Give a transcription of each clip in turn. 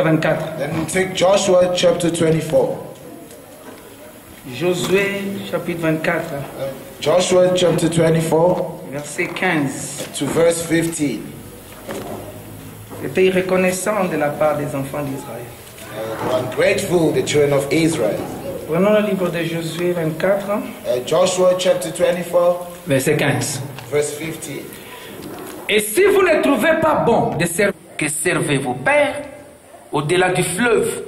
24. Then we take Joshua chapter 24. Josué chapitre 24, Joshua chapter 24 verset 15. to verse 15. Le pays reconnaissant de la part des enfants d'Israël. Ungrateful, the children of Israel. Prenons le livre de Josué 24, Joshua chapter 24, verset 15. verse 15. Et si vous ne trouvez pas bon de servir, que servez vos pères au-delà du fleuve,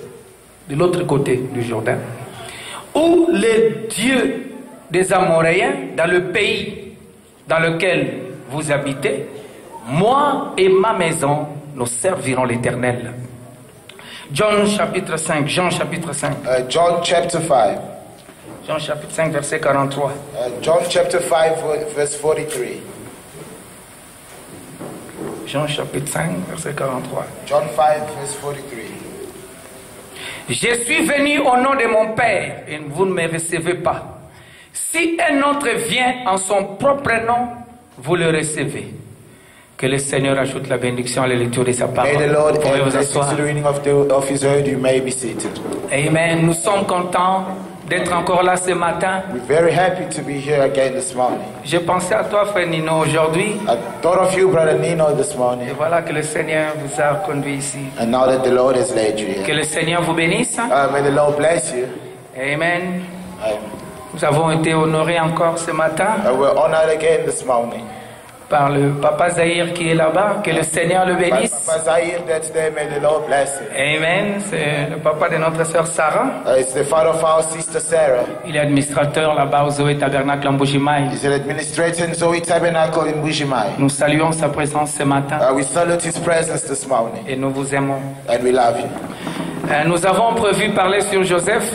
de l'autre côté du Jourdain, ou les dieux des Amoréens dans le pays dans lequel vous habitez, moi et ma maison, nous servirons l'Éternel. Jean chapitre 5, Jean chapitre 5. John chapter 5. Jean chapitre 5, verset 43. John chapter 5, verse 43. Jean chapitre 5, verset 43. John 5, verse 43. Je suis venu au nom de mon Père et vous ne me recevez pas. Si un autre vient en son propre nom, vous le recevez. Que le Seigneur ajoute la bénédiction à la lecture de sa parole. May the Lord Vous pouvez add vous blessings asseoir. to the reading of His word. You may be seated. Amen. Nous sommes contents d'être encore là ce matin. We're very happy to be here again this morning. J'ai pensé à toi, frère Nino, aujourd'hui. I thought of you, Brother Nino, this morning. Et voilà que le Seigneur vous a conduit ici. And now that the Lord has led you Que here, le Seigneur vous bénisse. may the Lord bless you. Amen. Amen. Nous avons été honorés encore ce matin We're honored again this morning. par le Papa Zahir qui est là-bas. Que le Seigneur le By bénisse. Papa Zahir, that's there. May the Lord bless you. Amen. C'est le papa de notre sœur Sarah. It's the father of our sister Sarah. Il est administrateur là-bas au Zoé Tabernacle en Bujimaï. He's an administrator in Zoe Tabernacle in Bujimai. Nous saluons sa présence ce matin We salute his presence this morning, et nous vous aimons. and we love you. Nous avons prévu parler sur Joseph,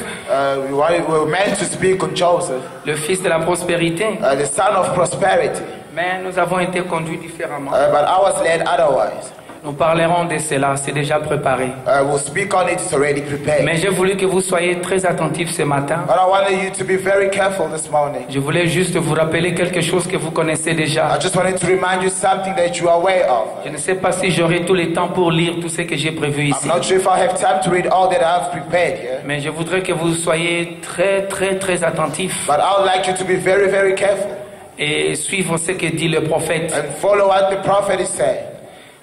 We were meant to speak on Joseph, le fils de la prospérité, the son of prosperity, mais nous avons été conduits différemment. but I was led otherwise. Nous parlerons de cela, c'est déjà préparé. We'll speak on it, it's already prepared. Mais j'ai voulu que vous soyez très attentifs ce matin. But I wanted you to be very careful this morning. Je voulais juste vous rappeler quelque chose que vous connaissez déjà. I just wanted to remind you something that you are aware of. Je ne sais pas si j'aurai tout le temps pour lire tout ce que j'ai prévu I'm ici. not sure if I have time to read all that I have prepared here, Mais je voudrais que vous soyez très attentifs but I would like you to be very, very careful et suivre ce que dit le prophète. and follow what the prophet is saying.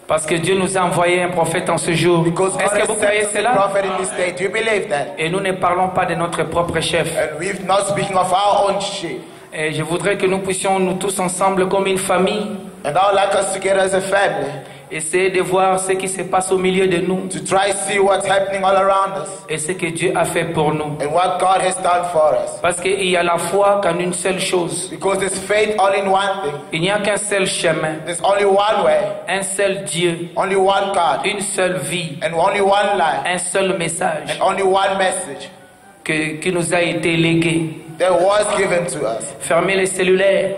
Parce que Dieu nous a envoyé un prophète en ce jour. Because Est-ce God que has vous croyez sent the cela? prophet in this day. Do you believe that? Et nous ne parlons pas de notre propre chef. And we're not speaking of our own sheep. Et je voudrais que nous puissions, nous tous ensemble, comme une famille, And I would like us together as a family essayer de voir ce qui se passe au milieu de nous to try to see what's happening all around us et ce que Dieu a fait pour nous. and what God has done for us. Parce qu'il y a la foi qu'en une seule chose. Because there's faith all in one thing. Il n'y a qu'un seul chemin, There's only one way, un seul Dieu, only one God, une seule vie, and only one life, un seul message and only one message qui nous a été légué. that was given to us. Fermez les cellulaires.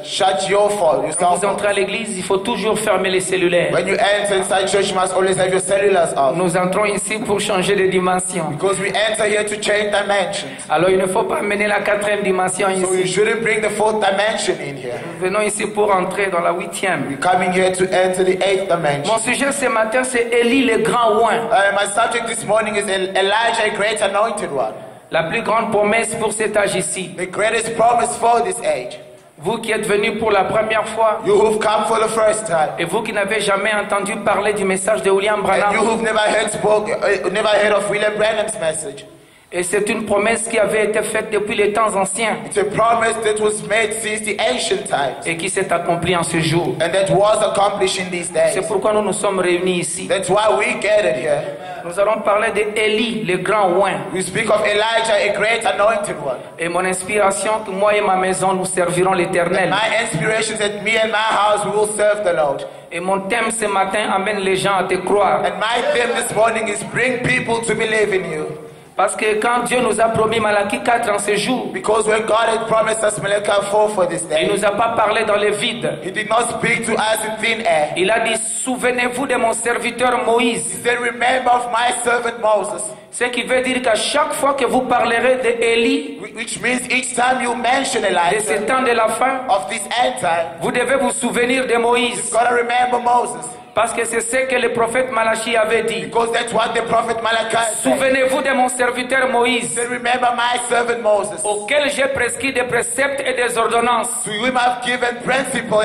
Shut your phone, your Quand cell vous entrez à phone. l'église, il faut toujours fermer les cellulaires. When you enter inside church, you must always have your cellulars off. Nous entrons ici pour changer de dimension. Because we enter here to change dimensions. Alors il ne faut pas amener la quatrième dimension So you ici. shouldn't bring the fourth dimension in here. Nous venons ici pour entrer dans la huitième. We're coming here to enter the eighth dimension. Mon sujet ce matin, c'est Élie le grand oint. My subject this morning is Elijah, a great anointed one. La plus grande promesse pour cet âge ici. The greatest promise for this age. Vous qui êtes venus pour la première fois You who've come for the first time. et vous qui n'avez jamais entendu parler du message de William And Branham. you who've never heard of William Branham's message. Et c'est une promesse qui avait été faite depuis les temps anciens It's a promise that was made since the ancient times. et qui s'est accomplie en ce jour. And that was accomplished in these days. C'est pourquoi nous nous sommes réunis ici. That's why we gathered here. Nous allons parler d'Élie, le grand oint. We speak of Elijah, a great anointed one. Et mon inspiration, que moi et ma maison, nous servirons l'Éternel. My inspiration is that me and my house we will serve the Lord. Et mon thème ce matin amène les gens à te croire. And my theme this morning is bring people to believe in you. Parce que quand Dieu nous a promis Malachie 4 en ce jour, Because when God had promised us Malachi 4 for this il day, ne nous a pas parlé dans le vide. He did not speak to us in thin air. Il a dit, souvenez-vous de mon serviteur Moïse. He said, remember of my servant Moses. Ce qui veut dire qu'à chaque fois que vous parlerez d'Élie, Which means each time you mention de ce Elijah, temps de la fin, of this end time, vous devez vous souvenir de Moïse. you've got to remember Moses. Parce que c'est ce que le prophète Malachi avait dit. Because that's what the prophet Malachi said. Souvenez-vous de mon serviteur Moïse, He said, remember my servant Moses, auquel j'ai prescrit des préceptes et des ordonnances. to whom I've given principle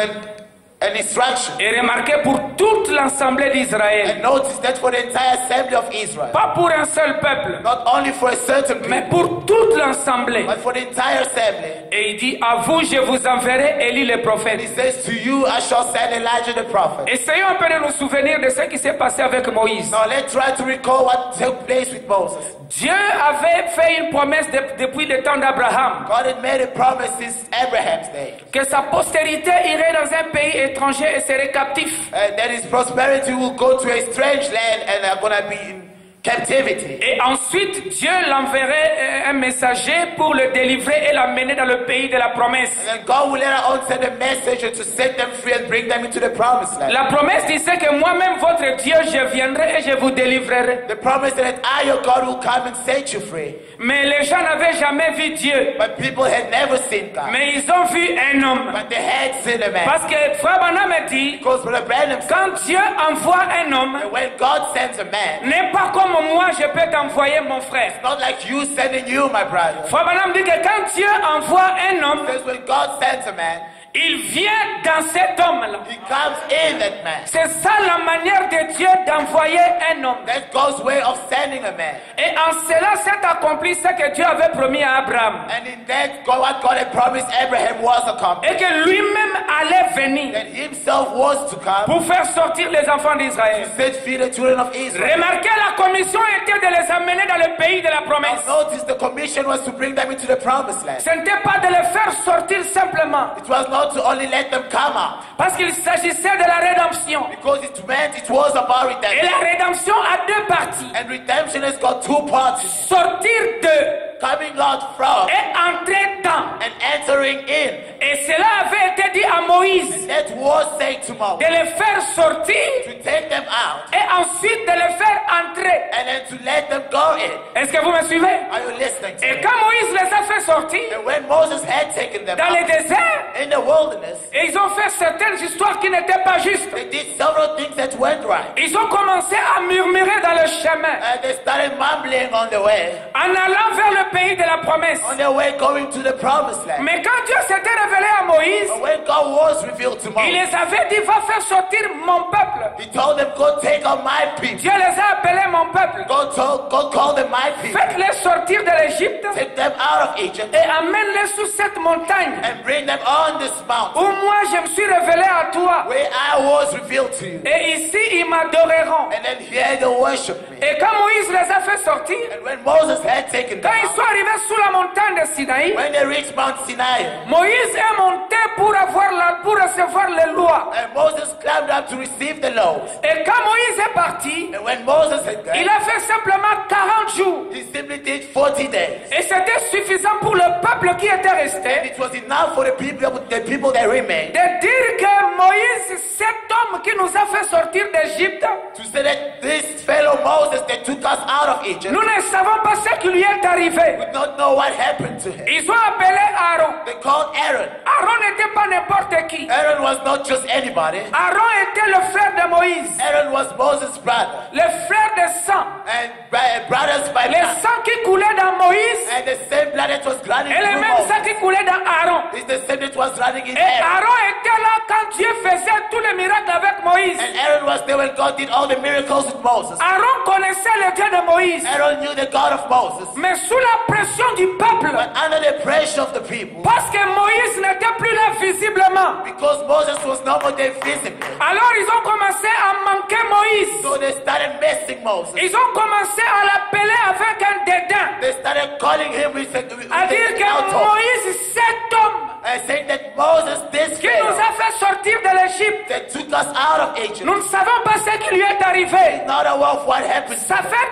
and instruction. Et remarquez pour toute l'assemblée d'Israël, And notice that for the entire assembly of Israel, pas pour un seul peuple, not only for a certain mais people, pour toute l'assemblée. but for the entire assembly. Et il dit, à vous je vous enverrai Élie le And he prophète. says, to you I shall send Elijah the prophet. Essayons un peu de nous souvenir de ce qui s'est passé avec Moïse. Now let's try to recall what took place with Moses. Dieu avait fait une promesse depuis le temps d'Abraham, God had made a promise since Abraham's day, que sa postérité irait dans un pays étranger et serait captif. that his prosperity will go to a strange land and are going to be in captivity. Et ensuite, Dieu l'enverrait un messager pour le délivrer et l'amener dans le pays de la promesse. And then God will later on send a messenger to set them free and bring them into the promised land. La promesse disait que moi-même, votre Dieu, je viendrai et je vous délivrerai. The promise that I, your God, will come and set you free. Mais les gens n'avaient jamais vu Dieu. But people had never seen God. Mais ils ont vu un homme. But they had seen a man. Parce que Frère Branham dit, Because Brother Branham said, quand Dieu envoie un homme, that when God sends a man, n'est pas comme moi, je peux t'envoyer mon frère. not like you sending you, my brother. Frère Branham dit que quand Dieu envoie un homme, Because when God sends a man, il vient dans cet homme-là. he comes in that man. C'est ça la manière de Dieu d'envoyer un homme. That's God's way of sending a man. Et en cela s'est accompli ce que Dieu avait promis à Abraham. And in that, God, what God had promised Abraham was accomplished. Et que lui-même allait venir That himself was to come pour faire sortir les enfants d'Israël. to set free the children of Israel. Remarquez, la commission était de les amener dans le pays de la Now promesse. notice the commission was to bring them into the promised land. Ce n'était pas de les faire sortir simplement, It was not to only let them come out. parce qu'il s'agissait de la rédemption. Because it meant it was about Et redemption. la rédemption a deux parties. And redemption has got two parts. Sortir de Coming out from et entrer dans. and entering in. Et cela avait été dit à Moïse, That was said to Moses. de les faire sortir To take them out et ensuite de les faire entrer. and then to let them go in. Est-ce que vous me suivez? Are you listening to Et me? quand Moïse les a fait sortir And when Moses had taken them dans le out désert, in the wilderness, et ils ont fait certaines histoires qui n'étaient pas justes. they did several things that went right. Ils ont commencé à murmurer dans le chemin, And they started mumbling on the way. en allant vers le pays de la promesse. On their way going to the promised land. Mais quand Dieu s'était révélé à Moïse, But when God was revealed to il Moses, les avait dit, va faire sortir mon peuple. he told them, go take out my people. Dieu les a appelés mon peuple. Go call them my people. Faites-les sortir de l'Égypte Take them out of Egypt et amène-les sous cette montagne and bring them on this mountain où moi je me suis révélé à toi. where I was revealed to you. Et ici, ils m'adoreront. And then here they worship me. Et quand Moïse les a fait sortir, And when Moses had taken them quand ils out, sont arrivés sous la montagne de Sinaï, when they reached Mount Sinai, Moïse est monté pour recevoir les lois. and Moses climbed up to receive the laws. Et quand Moïse est parti, And when Moses had il gone, a fait simplement 40 jours. he simply did 40 days. Et c'était suffisant pour le peuple qui était And resté it was enough for the people that remained de dire que Moïse, cet homme qui nous a fait sortir d'Égypte, to say that this fellow Moses that took us out of Egypt nous ne savons pas ce qui lui est arrivé. did not know what happened to him. Ils ont appelé Aaron. They called Aaron. Aaron n'était pas n'importe qui. Aaron was not just anybody. Aaron était le frère de Moïse, Aaron was Moses' brother. le frère de sang. And brothers by Le blood. sang qui coulait dans Moïse And the same blood that was running et le through même sang Moses qui coulait dans Aaron. is the same that was running in Et Aaron. Aaron était là quand Dieu faisait tous les miracles avec Moïse. And Aaron was there when God did all the miracles with Moses. Aaron connaissait le Dieu de Moïse. Aaron knew the God of Moses. Mais sous la pression du peuple, But under the pressure of the people, parce que Moïse n'était plus là visiblement, because Moses was no more there physically, alors ils ont commencé à manquer Moïse. so they started messing Moses. Ils ont commencé à l'appeler avec un dédain, They started calling him with à dire que out Moïse, cet homme and saying that Moses, this qui nous fellow a fait sortir de l'Égypte, that took us out of Egypt, nous ne savons pas ce qui lui est arrivé. not aware of what happened. Ça fait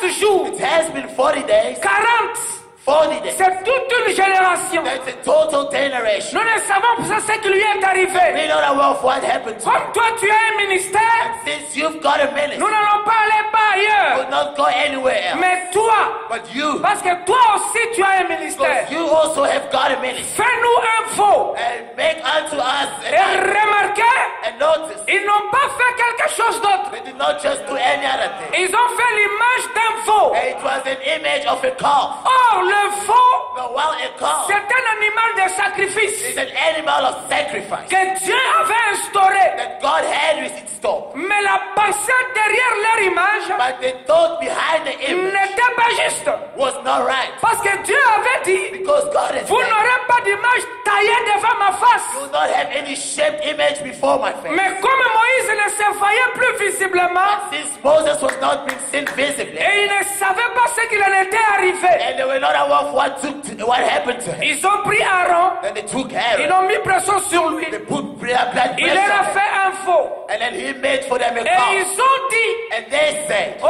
40 jours, It has been 40 days, 40, 40 days. C'est toute une génération. That's a total generation. Nous ne savons pas ce qui lui est arrivé. We don't know what happened to him. Comme toi, tu as un ministère, Since you've got a ministry, nous n'allons pas aller pas you ailleurs. will not go anywhere else. Mais toi, But you, parce que toi aussi, tu as un ministère. because you also have got a ministry. Fais-nous un faux. And make unto us Et remarquez, and notice, ils n'ont pas fait quelque chose d'autre. they did not just do any other thing. Ils ont fait l'image d'un faux. It was an image of a calf. Or, le faux, But while a calf c'est un animal de sacrifice is an animal of sacrifice que Dieu avait instauré. that God had with its store. Mais la pensée derrière leur image But the thought behind the image n'était pas juste. was not right. Parce que Dieu avait dit, Because God has vous said, n'aurez pas d'image taillée devant ma you face. will not have any shaped image before my face. Mais comme Moïse ne se voyait plus visiblement, Since Moses was not being seen visibly, et il ne savait pas ce qu'il en était arrivé, and they were not aware of what happened to him, ils ont pris Aaron, then they took ils Aaron, ont mis pression sur lui, they put blood pressure il leur a on him, fait un faux. and then he made for them a Et calf. ils ont dit, And they said, oh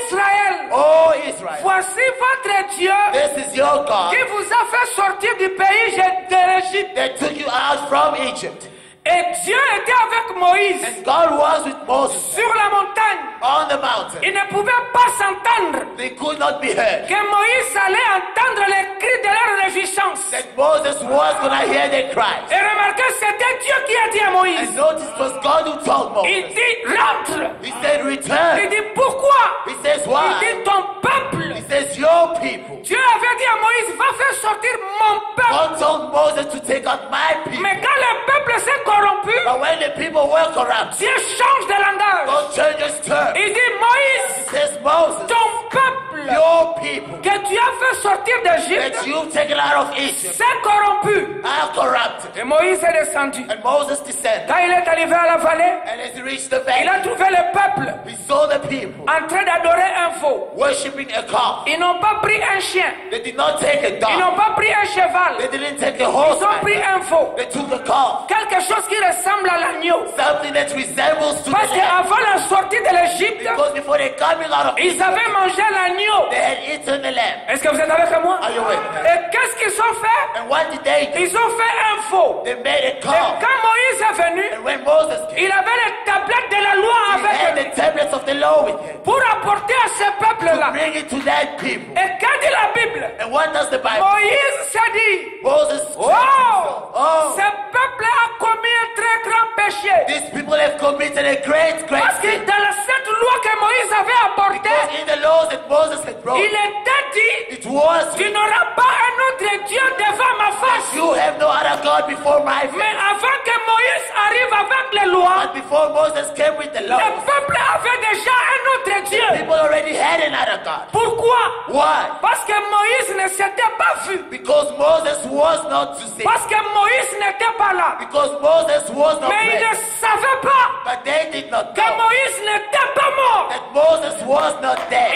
Israël, Oh Israel, voici votre Dieu this is your God qui vous a fait sortir du pays de l'Égypte. that took you out from Egypt. Et Dieu était avec Moïse And God was with Moses sur la montagne. on the mountain. Ils ne pouvaient pas s'entendre. They could not be heard. Que Moïse allait entendre les cris de leur réjouissance. That Moses was going to hear their cries. Et remarquez, c'était Dieu qui a dit à Moïse. And notice it was God who told Il Moses. dit, rentre. He said, Il return. dit, pourquoi? He says, Il why? dit, ton peuple. He says, your people. Dieu avait dit à Moïse, va faire sortir mon peuple. God told Moses to take out my people. Mais quand le peuple s'est corrompu, But when the people were corrupt, Dieu change de langage. God changes terms. Il dit, He Moïse, says, Moses, ton peuple your people que tu as fait sortir d'Égypte that you've taken out of Egypt s'est corrompu. are corrupted. Et Moïse est descendu. And Moses descended. Quand il est arrivé à la vallée, And as he reached the il a valley, trouvé le peuple he saw the people en train d'adorer un faux. worshipping a calf. Ils n'ont pas pris un chien. They did not take a Ils dog. n'ont pas pris un cheval. They didn't take a Ils horse. ont pris un faux. They took a calf. Quelque chose qui ressemble à l'agneau. Something that resembles to Parce the lamb. qu'avant la sortie de l'Égypte, Because before they coming out of ils Egypt, avaient mangé l'agneau. they had eaten the lamb. Est-ce que vous êtes avec moi? Are you with me? Et qu'est-ce qu'ils ont fait? And what did they do? Ils ont fait un faux. They made a Et calf. quand Moïse est venu, And when Moses came, il avait les tablettes de la loi he had avec the lui tablets of the law with him pour apporter à ce to peuple-là. bring it to that people. Et quand dit la Bible, And what does the Bible? Moïse s'est dit, Moses said to oh, himself, oh, ce peuple a commis un très grand péché. these people have committed a great Parce que sin. dans cette loi que Moïse avait apportée, Because in the laws that Moses had brought, il était dit, it was, tu n'auras pas un autre Dieu devant ma face. you have no other God before my Mais face. avant que Moïse arrive avec les lois, But before Moses came with the le law, peuple avait déjà un autre Dieu. people already had another God. Pourquoi? Why? Parce que Moïse ne s'était pas vu. Because Moses was not to see. Parce que Moïse n'était pas là. Because Moses was not Mais il ne present. savait pas But they did not que know Moïse n'était pas mort. that Moses was not there.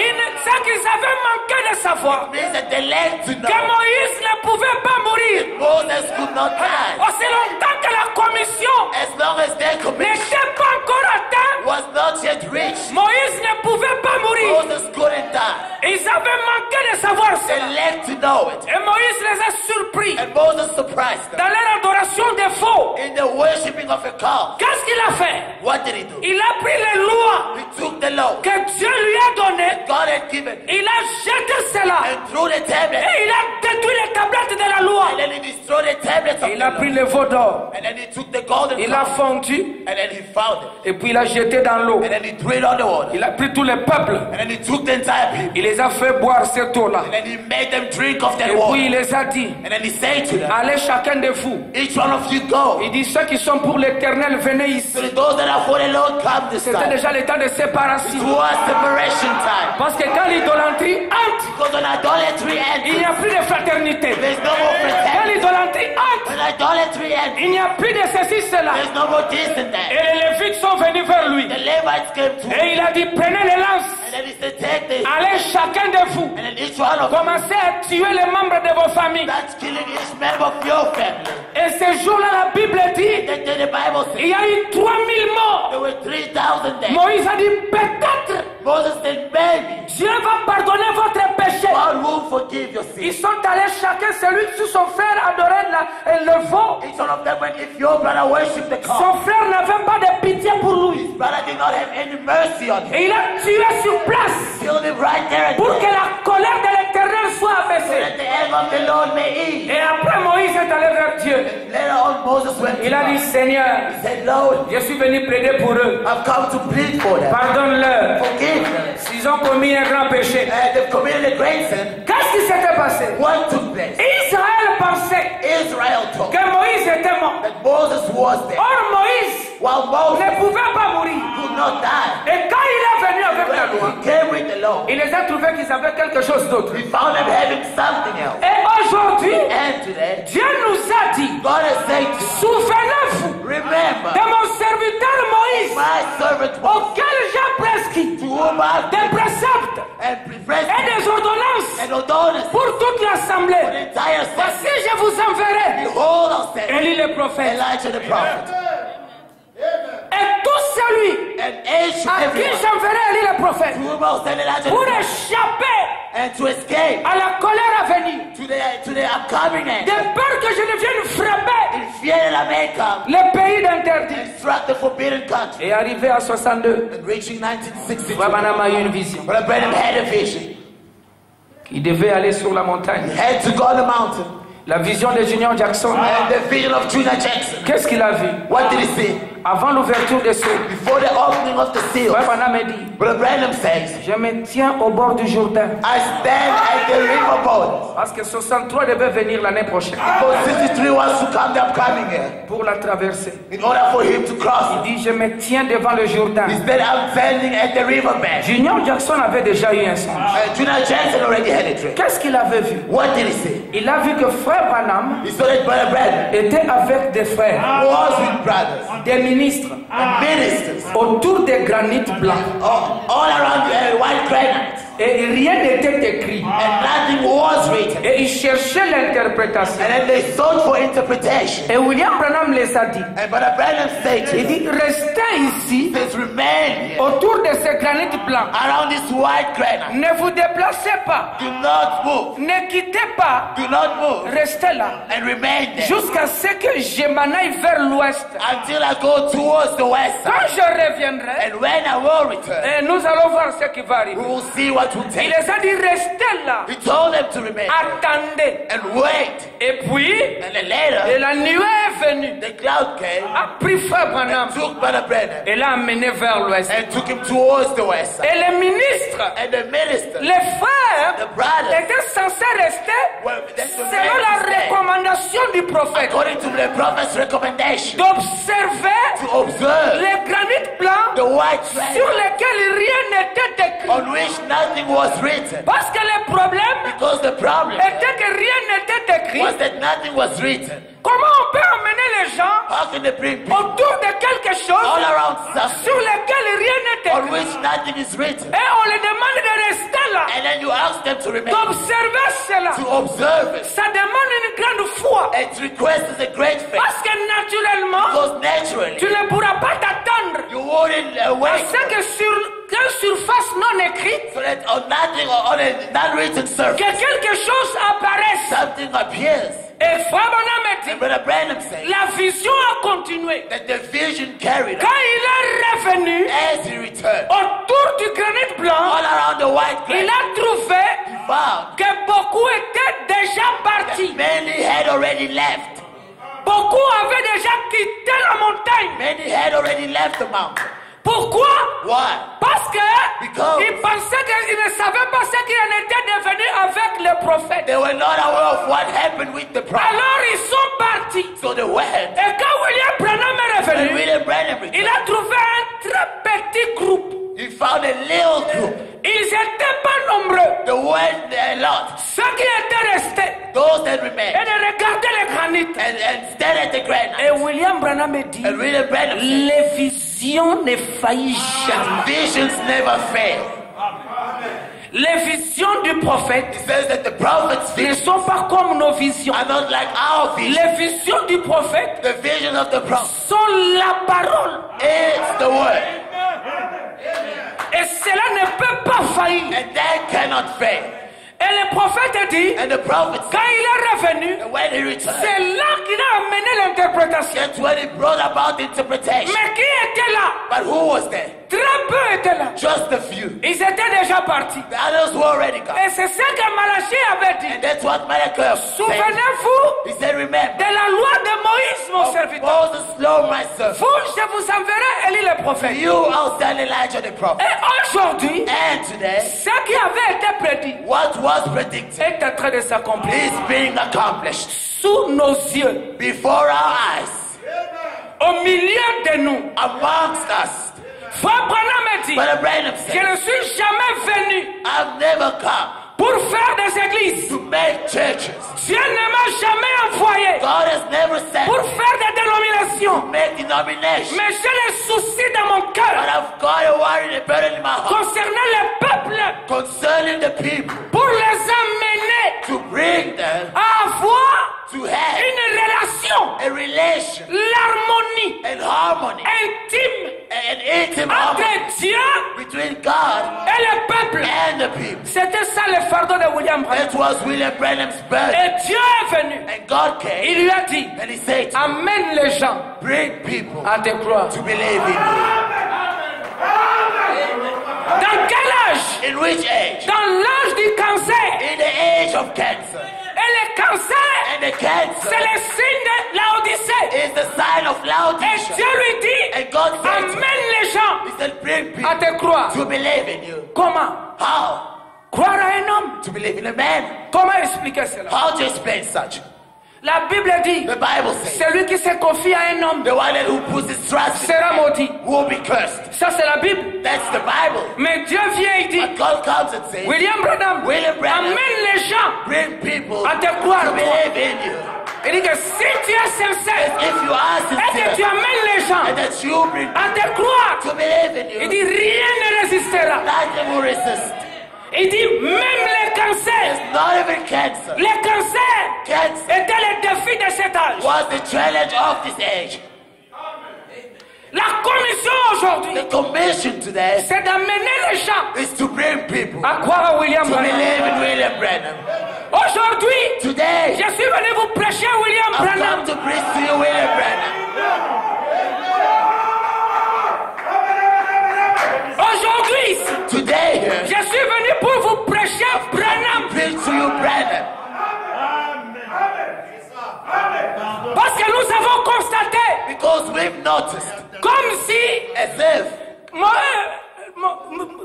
C'est qu'ils avaient manqué de savoir It means that they lacked to que know Moïse ne pouvait pas mourir. Moses could not die. Aussi longtemps que la commission As long as their commission n'était pas encore atteinte, was not yet reached, Moïse ne pouvait pas mourir. Moses couldn't die. Ils avaient manqué de savoir They cela. lacked to know it. Et Moïse les a surpris And Moses surprised them dans leur adoration des faux. in the worshipping of a calf. Qu'est-ce qu'il a fait? What did he do? Il a pris les lois He took the law que Dieu lui a données, God had given il a jeté cela and threw the tablet. et il a détruit les tablettes de la loi. And then he destroyed the tablets of Il the a law. pris le veau d'or, And then he took the golden il a calf. fondu And then he found it. et puis il a jeté dans l'eau. And then he threw it on the water. Il a pris tout le peuple, And then he took the entire people. il les a fait boire cette eau-là. And then he made them drink of that Et water. puis il les a dit, And then he said to them, allez chacun de vous. each one of you go. Il dit, ceux qui sont pour l'éternel, venez ici. So those that are for the Lord come this C'était time. déjà le temps de It séparation. was separation time. Parce que quand l'idolâtrie entre, Because when idolatry il n'y enters, a plus de fraternité. there's no more Quand fraternity. l'idolâtrie entre, When idolatry enters, il n'y a plus de ceci, cela. there's no more this and that. Et les Lévites sont venus vers lui. The Levites came to him. Et il a dit, prenez les lances. And then he said, take this. Allez chacun de vous. And then each one of you, Commencez à tuer les membres de vos familles. that's killing each member of your family. Et ce jour-là, la Bible dit, Then the Bible il says, y a eu 3000 morts. there were 3,000 dead. Moïse a dit, peut-être Moses said, maybe Dieu va pardonner votre péché. God will forgive your Ils sins. sont allés chacun, celui sous son frère adorait le veau. Each one of them went, if your brother worship the Son calf, frère n'avait pas de pitié pour lui. his brother did not have any mercy on him. Et il a tué sur place Killed him right there and pour que there, la colère de l'Éternel soit so abaissée. that the anger of the Lord may ease. Et après Moïse est allé vers Dieu. Later on, Moses went to Il a dit, God. Seigneur, He said, Lord, je suis venu plaider pour eux. I've come to plead for them. Pardonne-leur. Forgive them. S'ils ont commis un grand péché. And they've committed a great sin. Qu'est-ce qui s'était passé? What took place? Israël pensait Israel thought que Moïse était mort. that Moses was there, Or Moïse while Moses ne pouvait pas mourir. could not die. Et quand il est venu avec la loi, When he came with the law, il les a trouvés qu'ils avaient quelque chose d'autre. we found them having something else. Et aujourd'hui, And today, Dieu nous a dit, God has said to souvenez-vous remember de mon serviteur Moïse, my servant Moses, auquel j'ai prescrit to whom I've des préceptes and et prevented des ordonnances and ordonance pour toute for l'assemblée. the entire Voici, assembly. je vous enverrai. Behold, I'll send Élie le prophète. Elijah the prophet. Et tout celui And each à qui everyone j'enverrai Élie le prophète to whom I'll send Elijah the pour prophet, échapper and to escape à la colère à venir, to the upcoming end. de peur que je ne vienne frapper In fear that I may come le pays d'interdit. and struck the forbidden country. Et arrivé à 62, And reaching 1962, Branham a eu une vision. Brother Branham had a vision. Il devait aller sur la montagne. He had to go on the mountain. La vision de Junior Jackson. And the vision of Junior Jackson. Qu'est-ce qu'il a vu? What did he see? Avant l'ouverture des seaux, Before the opening of the seal, Branham a dit, Brother Branham says, je me tiens au bord du Jourdain. I stand at the river borders. Parce que 63 devait venir l'année prochaine Because 63 wants to come the upcoming year pour la traverser. in order for him to cross Il it. dit, je me tiens devant le Jourdain. He said, I'm standing at the river bank. Junior Jackson avait déjà eu un songe. Junior Jackson already had a dream. Qu'est-ce qu'il avait vu? What did he see? Il a vu que frère Branham He saw that Brother Branham était avec des frères, was with brothers des ministres, and ministers autour des granites blancs. all around the white granite. Et rien n'était écrit. And nothing was written. Et ils cherchaient l'interprétation. And then they sought for interpretation. Et William Branham les a dit. And Brother Branham said to Il them, dit, restez ici, says, remain here autour de ces granites blancs. around this white granite. Ne vous déplacez pas. Do not move. Ne quittez pas. Do not move. Restez là. And remain there Jusqu'à ce que je m'en aille vers l'ouest. until I go towards the west side. Quand je reviendrai, And when I will return, et nous allons voir ce qui va we arriver. will see what will Il take. les a dit, restez là. He told them to remain there Attendez. and wait. Et puis, And then later, la nuée est venue. the cloud came, A pris frère Branham took Brother Branham, et l'a amené vers l'ouest. and took him towards the west side. Et les ministres, And the minister, les frères, the brothers, étaient censés rester were that's the selon la recommandation du prophète according to the prophet's recommendation, d'observer to observe les granites blancs the white sur granite lesquels rien n'était écrit. on which nothing was written. Parce que le problème Because the problem était que rien n'était écrit. was that nothing was written. Comment on peut emmener les gens How can they bring people autour de quelque chose all around sur something lequel rien n'est on écrit? which nothing is written? Et on les demande de rester là, And then you ask them to remember, d'observer cela. to observe it. Ça demande une grande foi. It requires a great faith. Parce que naturellement, Because naturally, tu ne pourras pas t'attendre you wouldn't à wait ce que sur une surface non écrite, for that on nothing or on a non-written que surface, quelque chose apparaisse. something appears. Et Frère Branham a And dit, Brother Branham said la vision a continué. that the vision carried Quand on il est revenu as he returned autour du granit blanc, all around the white il granite. a trouvé He found que beaucoup étaient déjà partis. many had already left. Beaucoup avaient déjà quitté la montagne. Many had already left the mountain. Pourquoi? Why? Parce que Because ils pensaient qu'ils ne savaient pas ce qu'il en était devenu avec le prophète. they were not aware of what happened with the prophet. Alors ils sont partis. So they went. Et quand William Branham est And revenu, William Branham il returned. a trouvé un très petit groupe. He found a little group. Ils n'étaient pas nombreux. There weren't a lot. Ceux qui étaient restés Those that et remained de regarder les granites. and stand at the Et granite. William Branham a dit, And William Branham said, les visions ne faillissent jamais. visions never fail. Les visions du prophète He says that the prophet's ne visions sont pas comme nos visions. are not like our visions. Les visions du prophète The vision of the prophet sont la parole. is the word. Et cela ne peut pas faillir. And that cannot fail. Et le prophète dit, And the prophet quand said, il est revenu, and when he returned, c'est là qu'il a amené l'interprétation. that's when he brought about interpretation. Mais qui était là? But who was there? Très peu étaient là. Just a few. Ils étaient déjà partis. The others were already gone. Et c'est ça que Malachie avait dit. And that's what Malachi said. Souvenez-vous He said, remember, de la loi de Moïse, mon serviteur. Moses, Lord, my servant. Vous, je vous enverrai Élie le prophète. You I'll send Elijah the prophet. Et aujourd'hui, And today, ce qui avait été prédit what was predicted est en train de s'accomplir is being accomplished sous nos yeux, before our eyes, au milieu de nous. amongst us. Frère Branham dit, Brother Branham je said, ne suis jamais venu I've never come pour faire des églises. to make churches. Dieu ne m'a jamais envoyé God has never sent pour me faire des dénominations. to make denominations. Mais j'ai le souci dans mon But cœur I've got a worry and a burden in my heart concernant le peuple concerning the people, pour les amener to bring them à avoir to have une relation, a relation l'harmonie and harmony intime and intimate harmony entre Dieu between God et le peuple. and the people. C'était ça le fardeau de William Branham. That was William Branham's burden. Et Dieu est venu. And God came Il lui a dit, and he said, amène les gens bring people à te croire. to believe in me. Dans quel âge? In which age? Dans l'âge du cancer. In the age of cancer. Et le cancer, And the c'est cancer le signe de l'Odyssée. is the sign of Et Laodicea. Dieu lui dit, And God said, amène les gens he said, bring à people te croire. to believe in you. Comment? How? Croire à un homme. To believe in a man. Comment expliquer cela? How to explain such? La Bible dit, The Bible says, celui qui se confie à un homme the one who puts his trust in sera maudit. will be cursed. Ça, c'est la Bible. That's the Bible. Mais Dieu vient et dit, But God comes and says, William Branham, William Branham, amène les gens bring people à te croire. to believe in you. Il dit que si tu es sincère If you are et que tu sincere amènes les gens and that you bring à te croire, to believe in il you, dit rien ne résistera. nothing will resist. Il dit même les cancers. It's not even cancer. Les cancers Cancer étaient les défis de cet âge. was the challenge of this age. La commission aujourd'hui, The commission today c'est d'amener les gens is to bring people à croire à William to Branham. believe in William Branham. Aujourd'hui, Today, je suis venu vous prêcher William I've Branham. come to preach to you William Branham. Aujourd'hui, Today, here, je suis venu pour vous prêcher Branham. preach to you Branham. Parce que nous avons constaté, Because we've noticed, comme si as if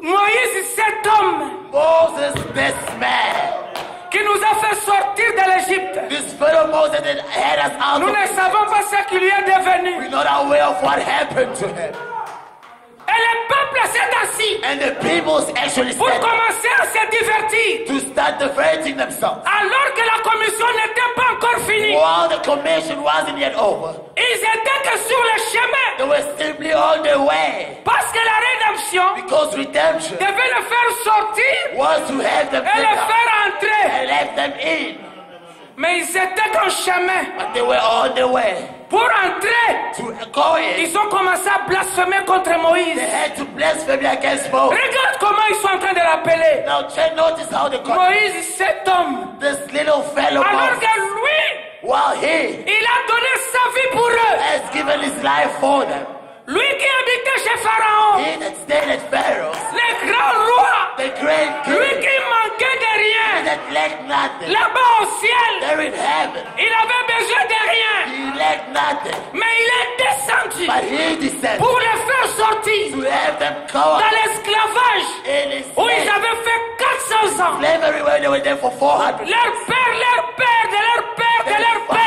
Moïse, cet homme Moses, this man, qui nous a fait sortir de l'Égypte, this fellow Moses that had us out nous of ne savons pas ce qui lui est devenu. we're not aware of what happened to him. Et le peuple s'est assis And the people actually pour said commencer à se divertir. to start diverting themselves. Alors que la commission n'était pas encore finie. While the commission wasn't yet over, Ils étaient que sur le chemin. they were simply on their way. Parce que la rédemption Because redemption devait le faire sortir was to have them et le take out faire entrer. and let them in. Mais ils étaient qu'en chemin. But they were on their way Pour entrer, to go in. ils ont commencé à blasphémer contre They Moïse. had to blaspheme against Moses. Regarde comment ils sont en train de l'appeler. Now check, notice how they call Moïse, cet homme. this little fellow Alors Moses, que lui, while he il a donné sa vie pour eux. has given his life for them. Lui qui habitait chez Pharaon, He that stayed at Pharaoh's, le grand roi, the great lui king, qui manquait de rien, that lacked nothing. là-bas au ciel, There in heaven, il avait besoin de rien, he lacked nothing. mais il est descendu But he descended pour les faire sortir to have them come dans out l'esclavage in his où ils avaient fait 400 ans. slavery where they were there for 400 years. Leur père, leur père, de leur père, de leur père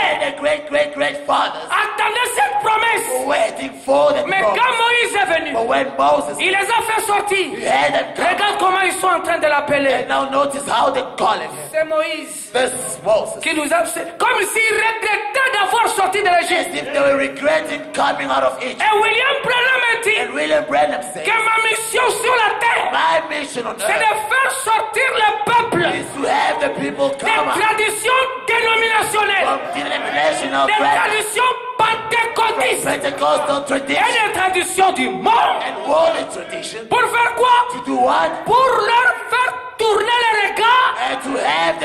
Their great fathers attendaient cette promesse. were waiting for the Mais promise. quand Moïse est venu, But when Moses, il les a fait he sortir. had them come. Regarde comment ils sont en train de l'appeler. And now notice how they call him. C'est Moïse This Moses. qui nous a... Comme s'il regrettait d'avoir sorti de As l'Égypte. if they were regretting coming out of Egypt. Et William Branham a dit And William Branham said, que ma mission sur la terre, my mission on c'est de earth faire sortir le peuple is to have the people des come out traditions dénominationnelles, from denominational des practice, traditions pentecôtistes Pentecostal et tradition, des traditions du monde. and worldly tradition. Pour faire quoi? To do what? Pour leur faire tourner le regard And to have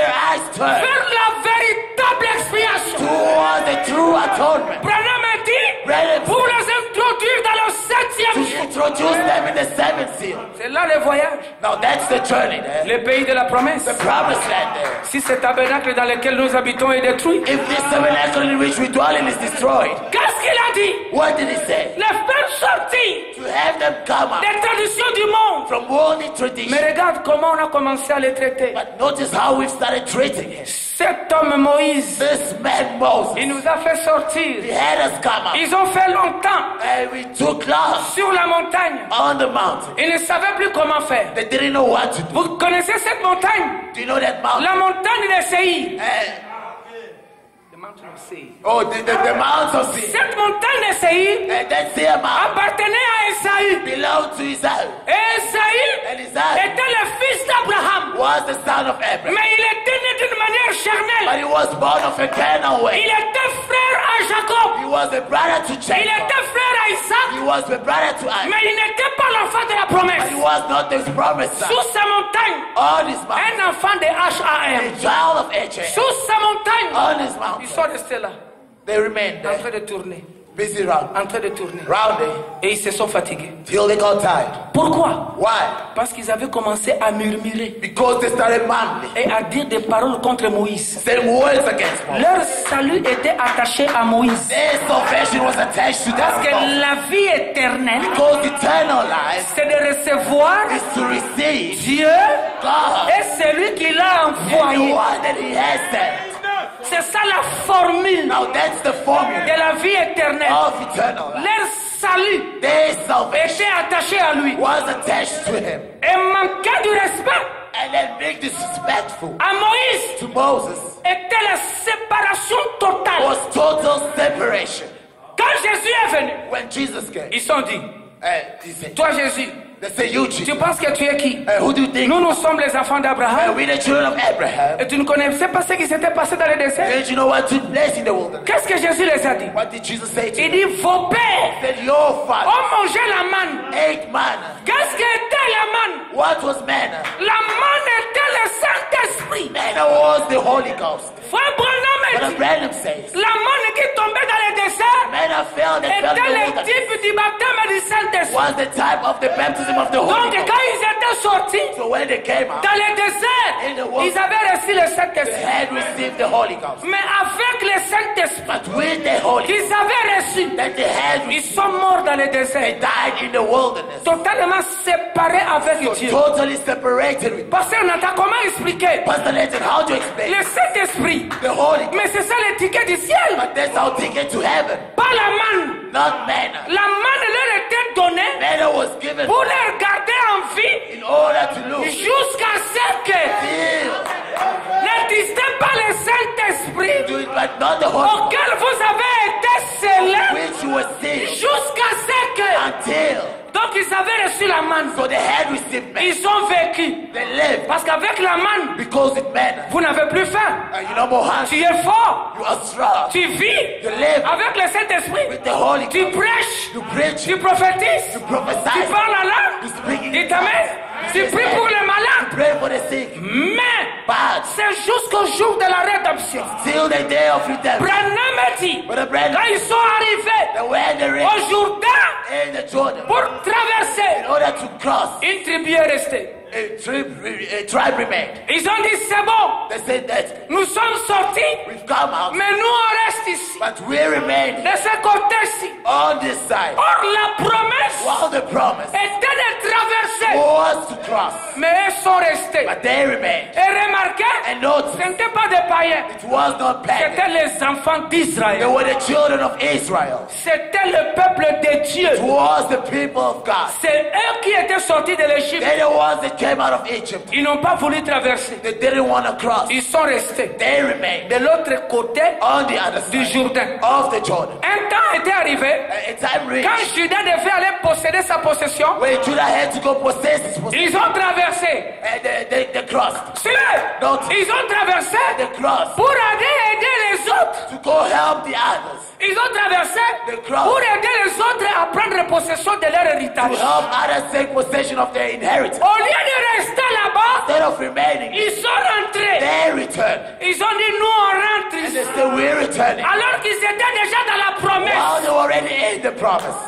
turn vers la véritable expiation. towards the true atonement. Branham a dit, Branham pour les introduire dans le 7e to jour. introduce them in the seventh seal. C'est là le voyage, Now that's the journey there. le pays de la promesse. The promised land there. Si ce tabernacle dans lequel nous habitons est détruit, If this tabernacle in which we dwell in is destroyed, qu'est-ce qu'il a dit? what did he say? Les faire sortir To have them come out des traditions du monde. from worldly Mais tradition. regarde comment on a commencé à les traiter. But notice how we've started treating him. Cet homme Moïse, This man Moses, il nous a fait he sortir. had us come out. Ils ont fait longtemps And we took long sur la montagne. on the mountain. Ils ne savaient plus comment faire. They didn't know what to do. Vous connaissez cette montagne? Do you know that mountain? La montagne de Séir. Oh, the Mount of Seir. Cette montagne de Séir And that Seir mountain appartenait à Esaü. belonged to Isaac. Et Esaü And Isaac était le fils d'Abraham. was the son of Abraham. Mais il était né d'une manière But charnelle. he was born of a carnal Il way. était frère à Jacob. He was a brother to Il Jacob. était frère à Isaac. He was a brother to Isaac. Mais il n'était pas l'enfant de la But promesse. he was not his promised son. Sous sa montagne, On his mountain. un enfant de H.A.M. A child of H.A. Sous sa montagne, On his ils mountain. sont restés là, They remained en there, train de tourner, busy round, en train de tourner. rounding, Et ils se sont fatigués. till they got tired. Pourquoi? Why? Parce qu'ils avaient commencé à murmurer Because they started mumbling, et à dire des paroles contre Moïse. saying words against Moses. Leur salut était attaché à Moïse. Their salvation was attached to Parce que that. la vie éternelle, Because eternal life c'est de recevoir is to receive Dieu God et celui qui l'a and the envoyé. one that He has sent. C'est ça la formule Now that's the formula de la vie éternelle. of eternal life. Leur salut Their salvation était attaché à lui. was attached to Him. Et manquer du respect And then being disrespectful à Moïse to Moses était la séparation totale. was total separation. Quand Jésus est venu, When Jesus came, ils sont dit, He said, toi Jésus, they say, you Jesus. tu penses que tu es qui? Who do you think? Nous sommes les enfants d'Abraham. We the children of Abraham. Et tu ne connaissais pas ce qui s'était passé dans le désert? Did you know what took place in the wilderness? Qu'est-ce que Jésus les a dit? What did Jesus say to Il them? dit, vos pères He said, your father ont mangé la manne. ate manna. Qu'est-ce qu'était la manne? What was manna? La manne était le Saint-Esprit. Manna was the Holy Ghost. Frère Branham But dit, Branham says, la manne qui tombait dans le désert manna fell in était the le wilderness. type du baptême du Saint-Esprit. Was the type of the baptism of the Holy Donc Ghost. quand ils étaient sortis So when they came out, dans le désert, ils avaient reçu le they Saint-Esprit. had received the Holy Ghost. Mais avec le Saint-Esprit But with the Holy Ghost qu'ils avaient reçu, that they had ils received, sont morts dans le they désert. died in the wilderness. Totalement séparés avec Dieu. Totally separated with. Pasteur Nathan, comment expliquer? Pastor Nathan, how to explain Le Saint-Esprit. the Holy Ghost? Mais c'est ça le ticket du ciel. But that's our ticket to heaven, Pas la manne. not manna. La manne leur était donnée Manna was given pour les garder en vie in order to lose. jusqu'à ce que Till n'existait pas le Saint-Esprit do it, but not the Holy Ghost, auquel vous avez été scellés which you were sealed jusqu'à ce que... until. Donc ils avaient reçu la manne. So they had received manna. Ils ont vécu. They lived Parce qu'avec la manne, because it manna. vous n'avez plus faim. You no more Tu hungry. es fort. You are strong. Tu vis You live avec le Saint-Esprit. with the Holy Tu Ghost. prêches. You preach. Tu prophétises. You Tu prophesy. parles la langue. You speak in Il t'amène. Tu pries pour les malades. Pray for the sick. Mais But c'est jusqu'au jour de la rédemption. till the day of redemption. Branham a dit, Brother Brandon, quand ils sont arrivés the way the river au Jourdain in the Jordan, pour traverser, in order to cross, une tribu est restée. a tribe remained. Ils ont dit, c'est bon, They said that nous sommes sortis, we've come out, mais nous on reste ici, but we remain de ce côté-ci. on this side. Or la promesse While the promise était de traverser, was to cross, mais ils sont restés. but they remained. Et remarquez, And notice, ce n'était pas des païens, it was not pagan. c'était les enfants They d'Israël. were the children of Israel. C'était le peuple de Dieu. It was the people of God. C'est eux qui étaient sortis de l'Égypte. They're the ones that came out of Egypt. Ils n'ont pas voulu traverser. They didn't want to cross. Ils sont restés They remained de l'autre côté on the other du side Jourdain. of the Jordan. Un temps était arrivé A time reached quand Judas devait aller posséder sa possession. where Judah had to go possess his possession. Ils ont traversé. And they crossed. Ils ont traversé They crossed pour aller aider les autres. to go help the others. Ils ont traversé pour aider les autres à prendre possession de leur To héritage. help others take possession of their inheritance. Au lieu de rester là-bas, Instead of remaining, ils sont rentrés they return. Ils ont dit, nous on rentre And ici. they said, we're returning. Alors qu'ils étaient déjà dans la While promesse. they were already in the promise.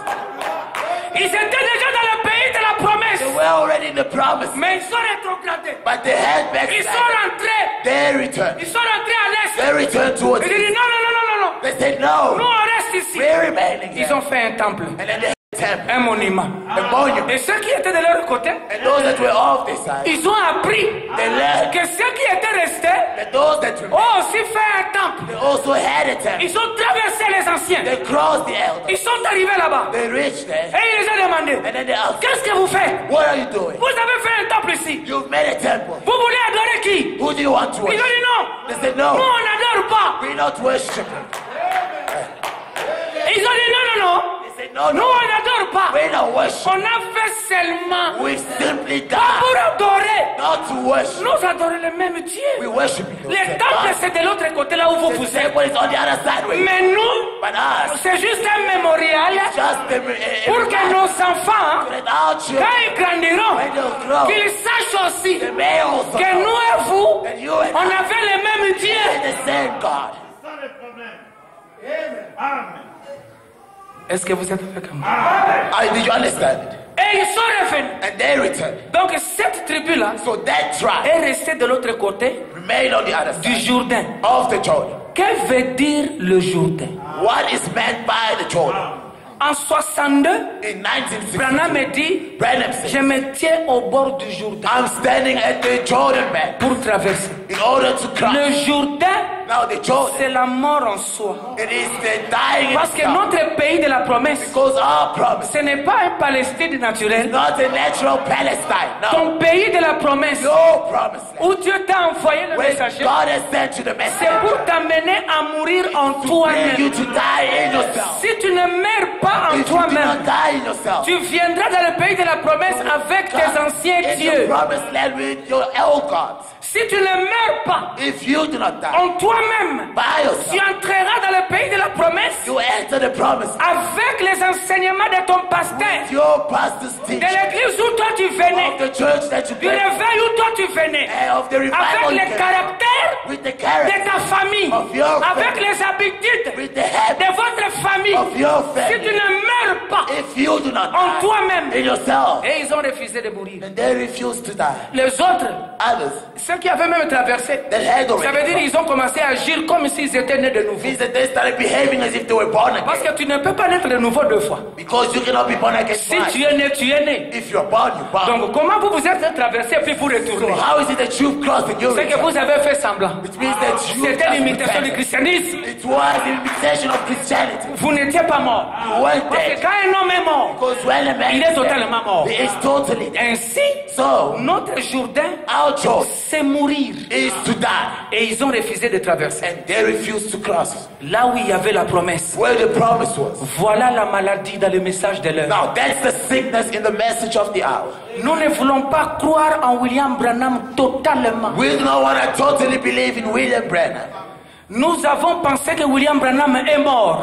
Ils étaient déjà dans le pays de la promesse. They were already in the promise. Mais ils sont rétrogradés. But they had Ils sont backslided. rentrés. They returned. Ils sont rentrés à l'est. They returned towards Ils ont dit, it. non, non, non, non, non, non. They said, Nous no, on reste ici. we're remaining Ils here. ont fait un temple. And then they had a temple, Un monument. a monument. Et ceux qui étaient de leur côté, And those that were off their side, ils ont appris they learned que ceux qui étaient restés that those that remained, ont aussi fait un temple. they also had a temple. Ils ont traversé les anciens. They crossed the elders. Ils sont arrivés là-bas. They reached there. Et il les a demandé, And then they asked, qu'est-ce que vous faites? what are you doing? Vous avez fait un temple ici. You've made a temple. Vous voulez adorer qui? Who do you want to Ils ont worship? dit non. They said, Nous, no, on n'adore pas. we're not worshiping. Ils ont dit non, non, non. They said, no, Nous, no, on n'adore pas. we're not worshiping. On a fait seulement We simply pas died pour adorer. not to worship. Nous adorons le même Dieu. We worship the Les same temples, God. c'est de l'autre côté, là où vous The vous êtes. temple is on the other side. Mais nous, But us, c'est juste un mémorial just a pour que nos enfants, that our quand children, ils grandiront, when they grow, qu'ils sachent aussi they may also que know nous et vous, that you and on I avait le même are Dieu. the same God. Est-ce que vous êtes avec moi? Did you understand it? Et ils sont revenus. And they returned. Donc cette tribu-là So that tribe est restée de l'autre côté remained on the other du side Jourdain. of the Jordan. Que veut dire le Jourdain? What is meant by the Jordan? En 62, In 1960, Branham me dit, Branham said, je me tiens au bord du Jourdain I'm standing at the Jordan bank pour traverser. in order to cross. Le Jourdain, Now the Jordan, c'est la mort en soi. it is the dying Parce que itself. notre pays de la promesse, Because our promise ce n'est pas un Palestine naturel. not a natural Palestine. No, Ton pays de la promesse, your promise land. où Dieu t'a envoyé le When messager, God has sent you the c'est message, pour t'amener à mourir en bring you toi-même. to die in yourself. Si tu ne meurs pas en If you do toi-même, not die in yourself, tu viendras dans le pays de la promesse avec tes anciens in the dieux. promised land with your old gods. Si tu ne meurs pas If you do not die en toi-même, by tu yourself, entreras dans le pays de la promesse you enter the promise. avec les enseignements de ton pasteur, Your pastor's de teaching l'église où toi tu of venais, the church that you du belong réveil où toi tu venais, and of the avec revival you les came, caractères with the de character, ta famille, of your avec family, les habitudes with the habit de votre famille. of your Si tu family. ne meurs pas If you do not en die toi-même, in yourself, et ils ont refusé de mourir. then they refuse to die. Les autres, Others ceux qui avaient même traversé, that had ça veut already dire qu'ils ont commencé à agir comme s'ils étaient nés de nouveau. means that they started behaving as if they were born Parce again. que tu ne peux pas naître de nouveau deux fois. Because you cannot be born again Si twice. tu es né, tu es né. If you're born, you're born. Donc comment vous vous êtes traversé puis vous So retournez? how is it that you've crossed and you're C'est que returned? vous avez fait semblant. It means that you C'était l'imitation du just christianisme. it was an imitation of Christianity. Vous n'étiez pas mort. You weren't Parce que dead. quand un homme est mort, Because when a man il is est totalement mort. dead, he is totally dead. Ainsi, So notre Jourdain, our choice c'est mourir. is to die. Et ils ont refusé de traverser. And they refused to cross. Là où il y avait la promesse. Where the promise was. Voilà la maladie dans le message de l'heure. Now that's the sickness in the message of the hour. Nous ne voulons pas croire en William Branham totalement. We do not want to totally believe in William Branham. Nous avons pensé que William Branham est mort.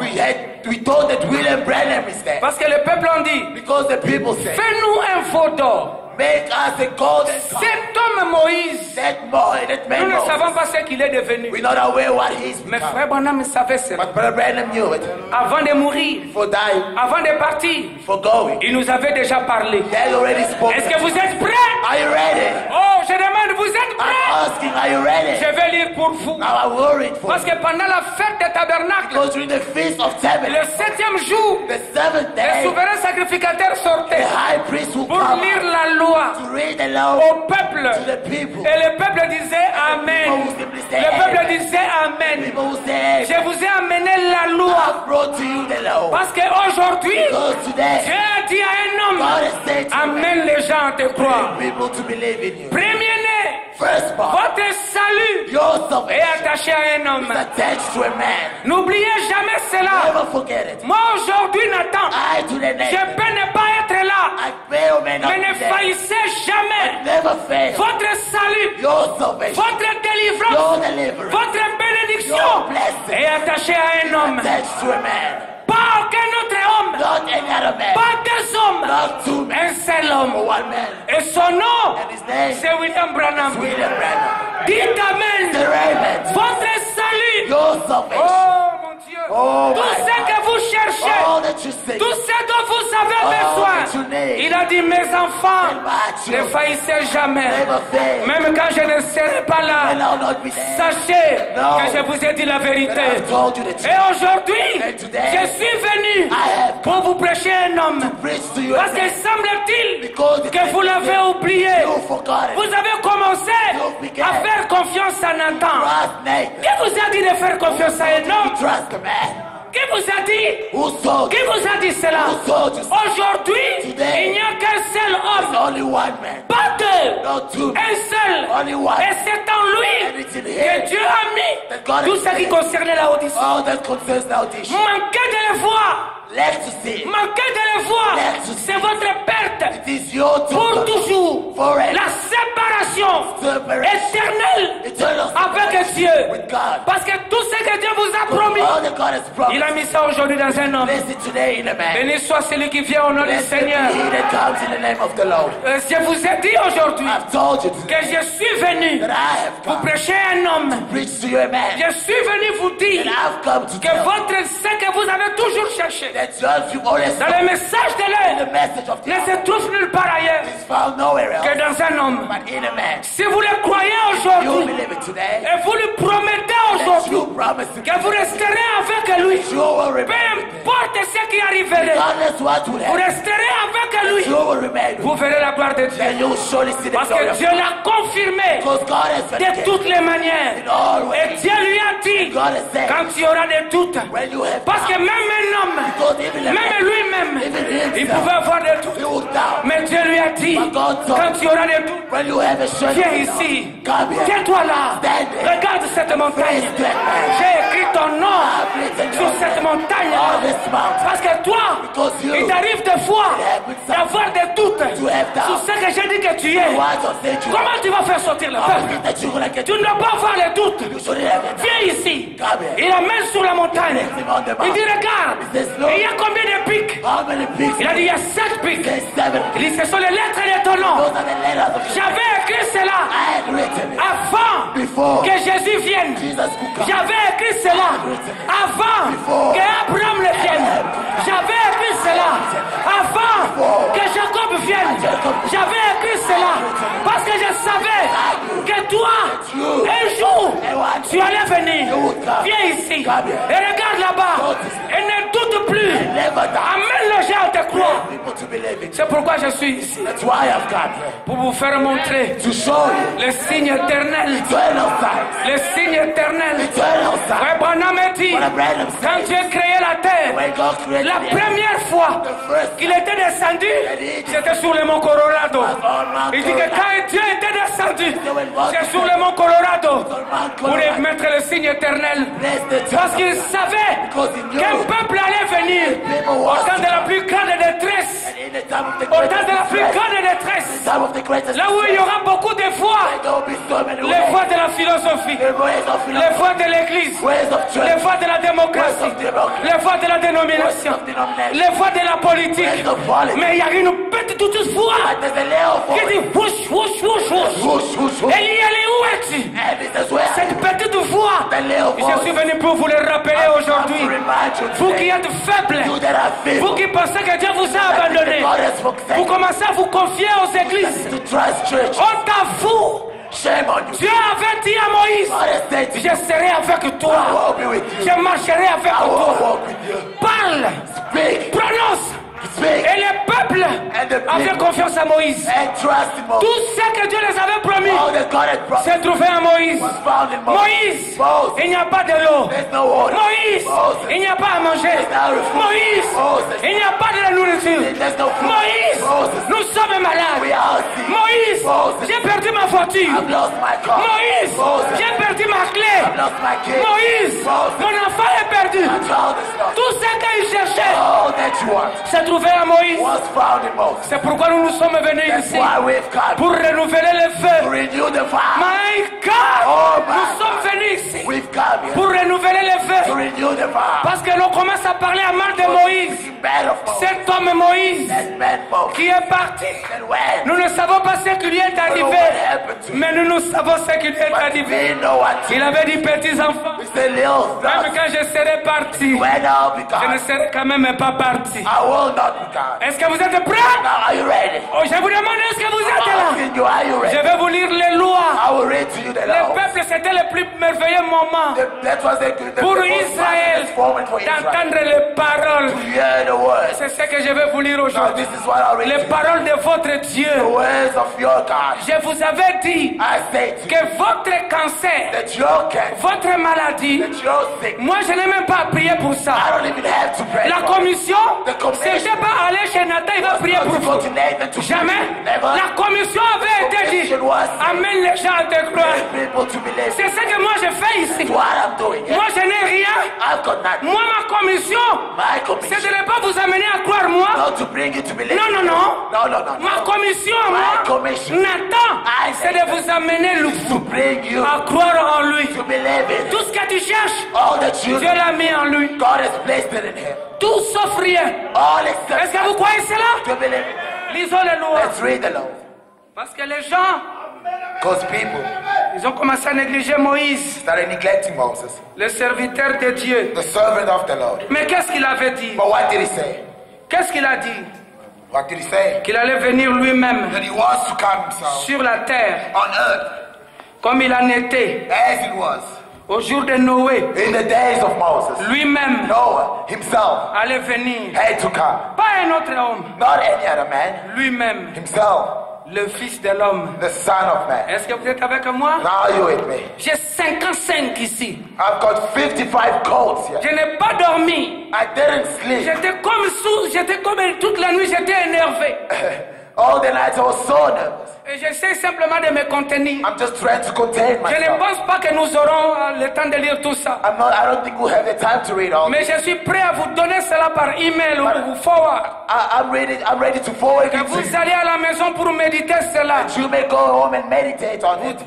We thought that William Branham is dead. Parce que le peuple en dit, Because the people said, fais-nous un veau d'or. make us a golden calf. Cet homme Moïse, That boy, that nous man ne savons Moses. pas ce qu'il est devenu. We're not aware what he's Mais become. frère Branham savait cela. But Brother Branham knew it. Avant de mourir, For dying, avant de partir, for going. il nous avait déjà parlé. He had already spoken. Est-ce que vous êtes prêts? Are you ready? Oh, je demande, vous êtes I'm prêts? asking, are you ready? Je vais lire pour vous. Now I will read for Parce you. que pendant la fête des tabernacles, Because during the feast of le tabernacles, 7e jour, the seventh les day, souverains sacrificateurs the sortaient high priest will pour come lire out la loi to read the law au peuple. to the people. Et le peuple disait Amen. Le peuple disait Amen. People will say, Je vous ai amené la loi. I've brought to you the law. Parce qu'aujourd'hui, Because today, Dieu a dit à un homme, God has said to amène les gens à te croire. people to believe in you. Premier-né, First part, votre salut your est salvation attaché à un homme. is attached to a man. N'oubliez jamais cela. Never forget it. Moi aujourd'hui, Nathan, I to the je nation. peux ne pas être là, I may or may not mais ne be there. faillissez jamais. Never fail. Votre salut, Your salvation, votre délivrance, your deliverance, votre bénédiction your blessing est attachée à un homme. attached to a man. Pas aucun autre homme, Not any other man. pas deux hommes, Not two men. un seul homme. But one man. Et son nom, And his name c'est William Branham. is William Branham. Dites Amen. Say Oh tout my ce que vous cherchez, all that you say, tout ce dont vous avez all that besoin. you need, Il a dit, mes enfants, and my ne children faillissez jamais. never fail. Même quand je ne serai pas And là, I'll not be there. sachez No. que je vous ai dit la But vérité. I've told you the truth. Et aujourd'hui, And today, je suis venu I have pour vous prêcher un homme. preach to you Parce a que man. semble-t-il Because it que vous l'avez oublié. you forgot it. Vous avez commencé à faire confiance à Nathan. Trust Nathan. Qui vous a dit de faire confiance à un homme? Trust the man. Qui vous a dit? Who told Qui you? vous a dit cela? Who told you? Aujourd'hui, Today. il n'y a qu'un seul There's homme. only one man. Pas deux. Not two. Un seul. Only one. Et c'est en And lui it's in que him. Dieu a mis That God tout has ce qui made. concernait la Odyssée. All that concerns the audition. Manquer de le voir. Let to see. Manquer de le voir. C'est votre perte. It is your Pour turn. toujours. Forever. La séparation Separation. éternelle Eternal avec Dieu. with God. Parce que tout ce que Dieu vous a promis, All that God has il a promised. mis ça aujourd'hui dans un homme. Place it today in a man. Béni soit celui qui vient au nom du Blessed be Seigneur. he that comes in the name of the Lord. Je vous ai dit aujourd'hui I've told you today que je suis venu that I have vous come prêcher un homme. to preach to you a man. Je suis venu vous dire And I've come to que tell you votre ce que vous avez toujours cherché that just you always dans le message de the l'air message of the ne se trouve nulle part ailleurs is found nowhere else que dans un homme. but in a man. Si vous le croyez You aujourd'hui believe it today. et vous lui promettez That aujourd'hui you promise to que vous resterez avec lui, you will peu remain with him. importe ce qui arriverait, Regardless what will vous happen, resterez avec lui, you will remain with him. vous verrez la gloire de Dieu. Then you will surely see the Parce glory que of Dieu God. l'a confirmé Because God has de vindicated toutes les manières. in all Et ways. Dieu lui a dit, God has said, quand il y aura des doutes, when you have parce que doubt, même un homme, because even a même man, lui-même, even il himself, pouvait avoir des doutes. he will doubt. Mais Dieu lui a dit, But God told quand il y aura des doutes, When you have a shirt, viens ici, come here. tiens-toi là, Stand there. regarde cette montagne. Face that man. J'ai écrit ton nom I've written sur your cette name montagne. on this mountain. Parce que toi, Because you il t'arrive des fois happens d'avoir des doutes to have doubt. sur ce que j'ai dit que tu es. What of that you Comment tu vas faire sortir le How peuple? is it that you're gonna get Tu ne dois pas avoir les doutes. you shouldn't have it. Viens ici. Come here. Il amène sur la montagne. him on the Il dit, mountain. regarde, He says, look. il y a combien de pics? How many pigs? Il a dit, il y a 7 pics. There's 7. Il dit, ce sont les lettres de ton nom. Those are the letters of J'avais écrit cela I had written it avant before que Jésus vienne. Jesus could come. J'avais écrit cela avant que Abraham le vienne. J'avais écrit cela avant que Jacob vienne. J'avais écrit cela parce que je savais que toi, un jour, tu allais venir. Viens ici et regarde là-bas et ne doute plus. Never doubt. Amène les gens à te croire. People to believe it. C'est pourquoi je suis ici. That's why I've come here. Pour vous faire montrer To show you le signe éternel. eternal signs. Le signe éternel. Eternal signs. Frère Branham a dit, What Abraham quand said. Dieu a créé la terre, When God created la the earth, première fois the first qu'il était descendu, c'était sur le mont Colorado. on Mount Il dit que Colorado. quand Dieu était descendu, c'est sur le mont Colorado pour lui mettre le signe éternel. Parce qu'il savait qu'un peuple allait venir au temps de la plus grande détresse. In the time of the Au temps de la plus greatest grande détresse. time of the greatest Là où il y aura beaucoup de voix. there will be so many Les ways. voix de la philosophie. The ways of Les philosophy, voix de l'église. ways of Les church, voix de la démocratie. Les voix de la dénomination. Les voix de la politique. ways of politics. Mais il y a une petite voix But there's a little qui voice. dit whoosh, whoosh, whoosh, whoosh. Whoosh, whoosh, whoosh. Elie, Elie, où es-tu? And this is where Cette petite voix. the little Je suis voice venu pour vous le rappeler comes to aujourd'hui. remind you Vous qui today. êtes faibles. You that are Vous faithful. qui pensez que Dieu vous a abandonné. God has Vous forsaken commencez à vous confier aux églises. to trust church. Honte à vous. Shame on you. Dieu avait dit à Moïse, God has said to you, je serai avec toi. I will be with you. Je marcherai avec I will toi. walk with you. Parle, Speak. prononce. Speak. Et le peuple avait confiance à Moïse. And trust in Moses. Tout ce que Dieu les avait promis All that God had promised s'est trouvé à Moïse. was found in Moses. Moïse, Moses. il n'y a pas de l'eau. There's no water. Moïse, Moses. il n'y a pas à manger. Moïse, Moses. il n'y a pas de la nourriture. There's no food. Moïse, Moses. nous sommes We malades. are sick. Moïse, Moses. j'ai perdu ma voiture. I've lost my car. Moïse, Moses. j'ai perdu ma clé. I've lost my kid. Moïse, Moses. mon enfant est perdu. My child is lost. Tout ce qu'il cherchait All that you want s'est trouvé à Moïse. was found in Moses. C'est pourquoi nous sommes venus That's ici why we've come pour renouveler le to feu. renew the fire. My God, Oh, my nous sommes venus ici We've come here pour renouveler le to feu. renew the fire. Parce que et l'on commence à parler à mal de Moïse. Cet homme Moïse qui est parti. Nous ne savons pas ce qui lui est arrivé, mais nous savons ce qui lui est arrivé. Il avait dit petits enfants, même quand je serai parti, je ne serai quand même pas parti. Est-ce que vous êtes prêts? Oh, je vous demande, est-ce que vous êtes là? Je vais vous lire les lois. Le peuple, c'était le plus merveilleux moment pour Israël d'entendre les paroles. C'est ce que je vais vous lire aujourd'hui. Les paroles de votre Dieu. Je vous avais dit que votre cancer, votre maladie, moi je n'ai même pas prié pour ça. La commission, c'était pas aller chez Nathan, il va prier pour vous. Jamais. La commission avait été dit, amène les gens à te croire. C'est ce que moi je fais ici. Moi je n'ai rien. Moi ma commission, c'est de ne pas vous amener à croire moi. Non. Ma commission, moi, Nathan, c'est de vous amener à croire en lui. Tout ce que tu cherches, Dieu l'a mis en lui. Tout sauf rien. Est-ce que vous croyez cela? Lisons les lois. Parce que les gens, ils ont commencé à négliger Moïse, le serviteur de Dieu. Mais qu'est-ce qu'il avait dit? Qu'est-ce qu'il a dit? Qu'il allait venir lui-même sur la terre, comme il en était au jour de Noé. Lui-même allait venir. Pas un autre homme. Lui-même. Le fils de l'homme. Est-ce que vous êtes avec moi? J'ai 55 ici. Je n'ai pas dormi. J'étais comme toute la nuit, j'étais énervé. All the nights I was so nervous. Et j'essaie simplement de me contenir. I'm just trying to contain myself. Je ne pense pas que nous aurons le temps de lire tout ça. I don't think we'll have the time to read all. Mais je suis prêt à vous donner cela par email ou forward. I'm ready to forward it. Vous allez à la maison pour méditer cela. And you may go home and meditate on it.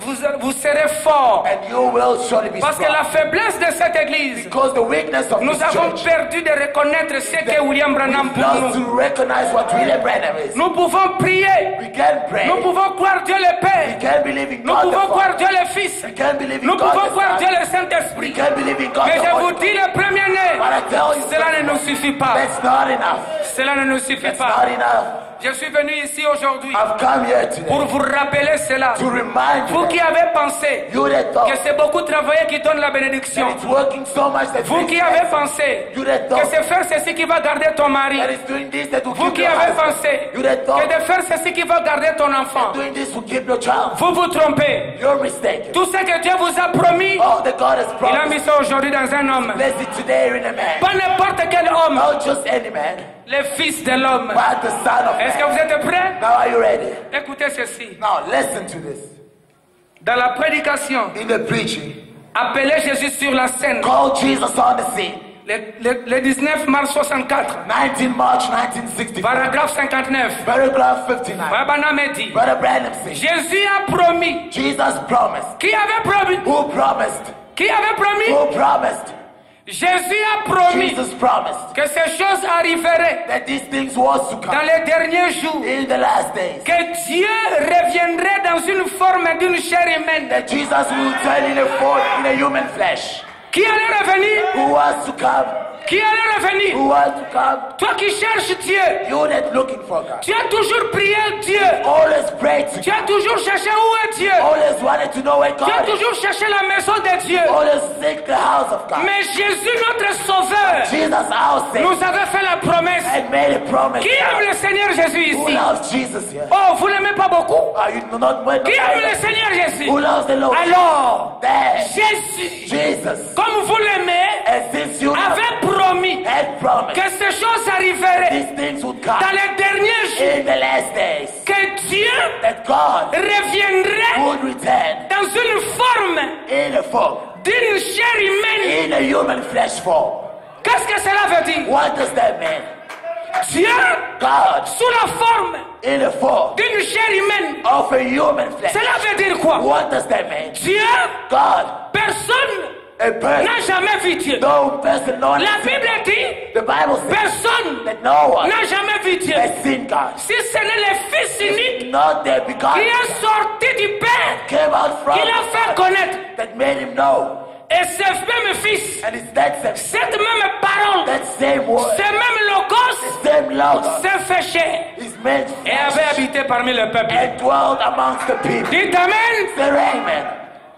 Vous serez fort. And you will surely be Parce que la faiblesse de cette église, because the weakness of nous this avons church, perdu de reconnaître ce que William Branham pour nous. to recognize what William Branham is. Nous pouvons prier. We can pray. Nous pouvons croire Dieu le Père. We can believe in Nous God pouvons the croire Father. Dieu le Fils. We can believe in Nous God pouvons the croire Son. Dieu le Saint-Esprit. We can believe in God Mais the je vous Holy dis le premier-né, But I tell you, cela ne nous suffit pas. that's not enough. Cela ne nous suffit That's pas. not enough. Je suis venu ici aujourd'hui I've come here pour today vous rappeler cela. to remind Vous you qui that avez pensé you that que thought c'est beaucoup travailler qui donne la bénédiction. that it's working so much that Vous qui avez pensé you that que thought c'est faire ceci qui va garder ton mari. that is doing this that will Vous keep qui your avez husband. pensé You that que thought de faire ceci qui va garder ton enfant. doing this will keep your child. Vous vous trompez. You're mistaken. Tout ce que Dieu vous a promis, All that God has il a promised, mis ça aujourd'hui dans un homme. bless it today in a man. Pas n'importe quel homme, Not just any man, le fils de l'homme. but the son of Est-ce que man. vous êtes prêts? Now are you ready? Écoutez ceci. Now listen to this. Dans la prédication, In the preaching, appelez Jésus sur la scène. call Jesus on the scene. Le 19 mars 64, 19 March 1964. paragraphe 59. Paragraph 59. Branham dit, Brother Branham says, Jésus a promis. Jesus promised. Qui avait promis? Who promised? Qui avait promis? Who promised? Jésus a promis Jesus promised que ces choses arriveraient that these things was to dans come les derniers jours. in the last days. Que Dieu reviendrait dans une forme d'une chair humaine. That Jesus will turn in a form in a human flesh. Qui allait revenir? Who was to come? Qui allait revenir? Who was to come? Toi qui cherches Dieu, You that looking for God. tu as toujours prié Dieu. Always pray to Tu as God. toujours cherché où est Dieu. Always wanted to know where Tu as God is. toujours cherché la maison de Dieu. Always seek the house of God. Mais Jésus, notre Sauveur, Jesus our Savior nous avait fait la promesse. had made a promise. Qui aime le Seigneur Jésus Who ici? loves Jesus here? Oh, vous l'aimez pas beaucoup? Are you not when Qui aime le Seigneur Jésus? Who loves the Lord? Alors, There. Jésus, Jesus. comme vous l'aimez, And since you avait promis had promised que ces choses arriveraient these things would come dans les derniers jours. in the last days, Que Dieu that God reviendrait would return dans une forme in a form, d'une chair humaine. in a human flesh form. Qu'est-ce que cela veut dire? What does that mean? Dieu, God sous la forme in a form d'une chair humaine. of a human flesh. Cela veut dire quoi? What does that mean? Dieu, God, personne A person, n'a jamais vu Dieu. no person, no one La has seen Bible God. dit, The Bible says personne that no one n'a jamais vu Dieu. has seen God. Si ce n'est le Fils unique Not the qui begotten est sorti du Père, came out from qui l'a fait God connaître. that made him know. Et ce même Fils, And it's that same, cette même parole, that same word, ce même logos, same logos s'est fait chair is made et avait flesh habité parmi le peuple. and dwelt amongst the people. Dites Amen. Say amen.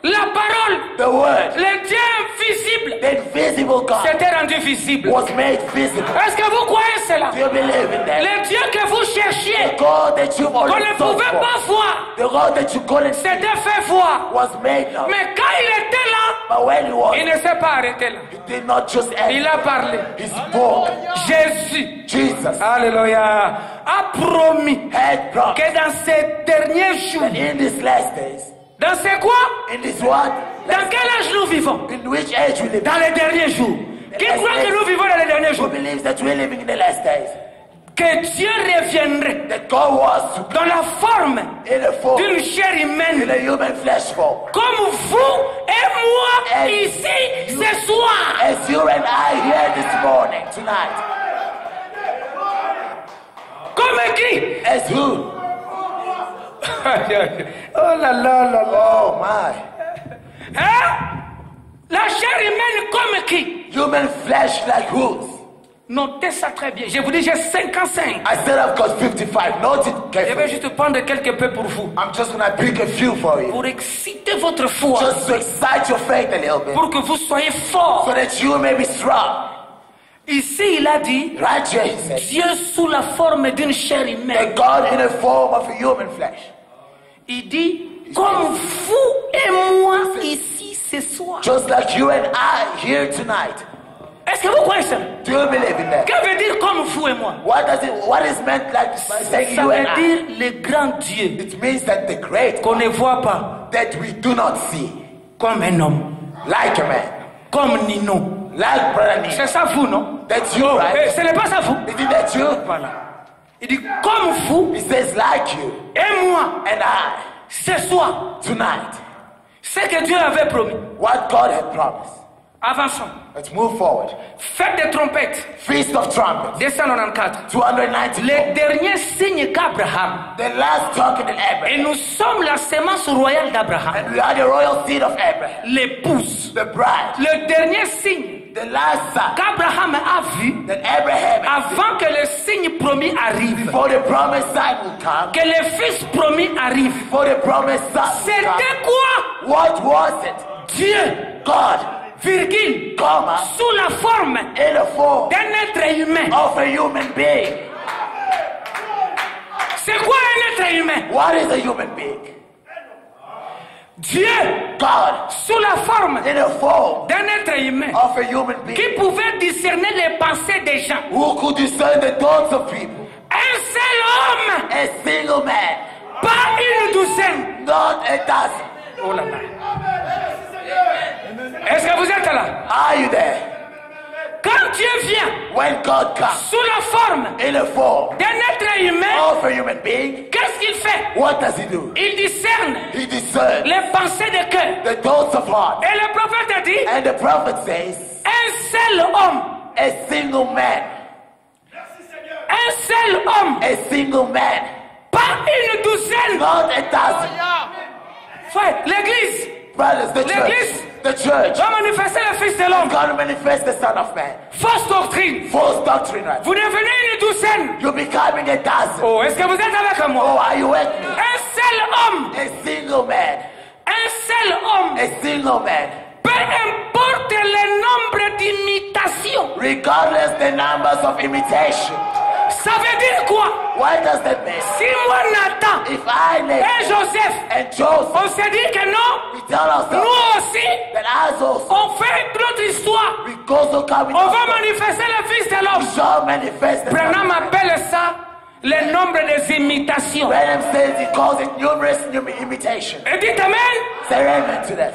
La parole, The word, le Dieu invisible, the invisible God, s'était rendu visible. was made visible. Est-ce que vous croyez cela? Do you believe in that? Le Dieu que vous cherchiez, The God that you've qu'on already ne sought pouvait for, pas voir, the God that you couldn't see, s'était fait voir. was made known. Mais quand il était là, But when he was, il ne s'est pas arrêté là. he did not just Il act, a parlé. he spoke. Jésus, Jesus alléluia, a promis had promised que dans ces derniers jours, that in these last days, dans ces quoi? in this what? Dans quel âge nous vivons? In which age we live? Dans les derniers jours. Qui croit que nous vivons dans les derniers Who jours? believes that we're living in the last days? Que Dieu reviendrait That God was to dans la forme in a form, d'une chair in humaine, a human flesh form. comme vous et moi And ici ce soir. As you and I here this morning, tonight. Comme qui? As who? Oh là là là là. Oh my. Hein? La chair humaine comme qui? Human flesh like whose? Notez ça très bien. Je vous dis, j'ai 55. I said I've got 55. Note it Je vais carefully. juste prendre quelques peu pour vous. I'm just gonna pick a few for you. Pour exciter votre foi. Just to excite your faith a little bit. Pour que vous soyez forts. So that you may be strong. Ici, il a dit, Right here he said. Dieu sous la forme d'une chair A humaine. God in the form of a human flesh. Il dit, comme vous et moi ici ce soir. Just like you and I here tonight. Est-ce que vous croyez ça? Do you believe in that? Que veut dire comme vous et moi? What is meant like by saying Ça you veut and I? dire le grand Dieu It means that the great qu'on ne voit pas that we do not see. comme un homme, Like a man. comme Nino. Like brother Nick. C'est ça vous, non? That's you, Eh, right? ce n'est pas ça vous. Isn't that you? Voilà. Il dit comme vous He says like you et moi and I ce soir. tonight. Ce que Dieu avait promis. What God had promised. Avançons. Let's move forward. Fête des trompettes. Feast of Trumpets. 294. 294. Les derniers signes qu'Abraham. The last token in Et Abraham. nous sommes la sémence royale d'Abraham. And we are the royal seed of Abraham. L'épouse. The bride. Le dernier signe The last son qu'Abraham a vu that Abraham had seen avant que le signe promis arrive. before the promised son will come. Que le fils promis arrive. Before the promised son will C'était come. quoi? What was it? Dieu, God, virgule, comma, sous la forme in the form d'un être humain. of a human being. C'est quoi un être humain? What is a human being? Dieu, God, sous la forme in the form d'un être humain of a human being. qui pouvait discerner les pensées des gens. Who could discern the thoughts of people? Un seul homme, A single man, pas une douzaine. not a dozen. Oh là là. Est-ce que vous êtes là? Are you there? Quand Dieu vient When God comes sous la forme in the form d'un être humain, of a human being, qu'est-ce qu'il fait? what does he do? Il discerne He discerns les pensées de cœur. the thoughts of heart. Et le prophète a dit, And the prophet says, un seul homme, a single man, un seul homme, a single man, pas une douzaine. not a dozen. Frère, l'église Brothers, the L'église. church, the church, va manifester le Fils de l'homme. God manifest the Son of Man. Fausse doctrine. False doctrine, right? Vous devenez une douzaine. You're becoming a dozen. Oh, est-ce que vous êtes avec Oh, moi? are you with me? Un seul homme, A single man, un seul homme, a single man, peu importe le nombre d'imitations. regardless the numbers of imitation. Ça veut dire quoi? What does that mean? Si moi, Nathan If I live et Joseph, and Joseph, on se dit que non, we tell ourselves nous aussi, that as also, on fait notre histoire. we also come in On va manifester le Fils de l'homme. shall manifest the Son of Branham Man. appelle ça le nombre des imitations. Branham says he calls it numerous imitations. Et dites Amen. Say amen to that.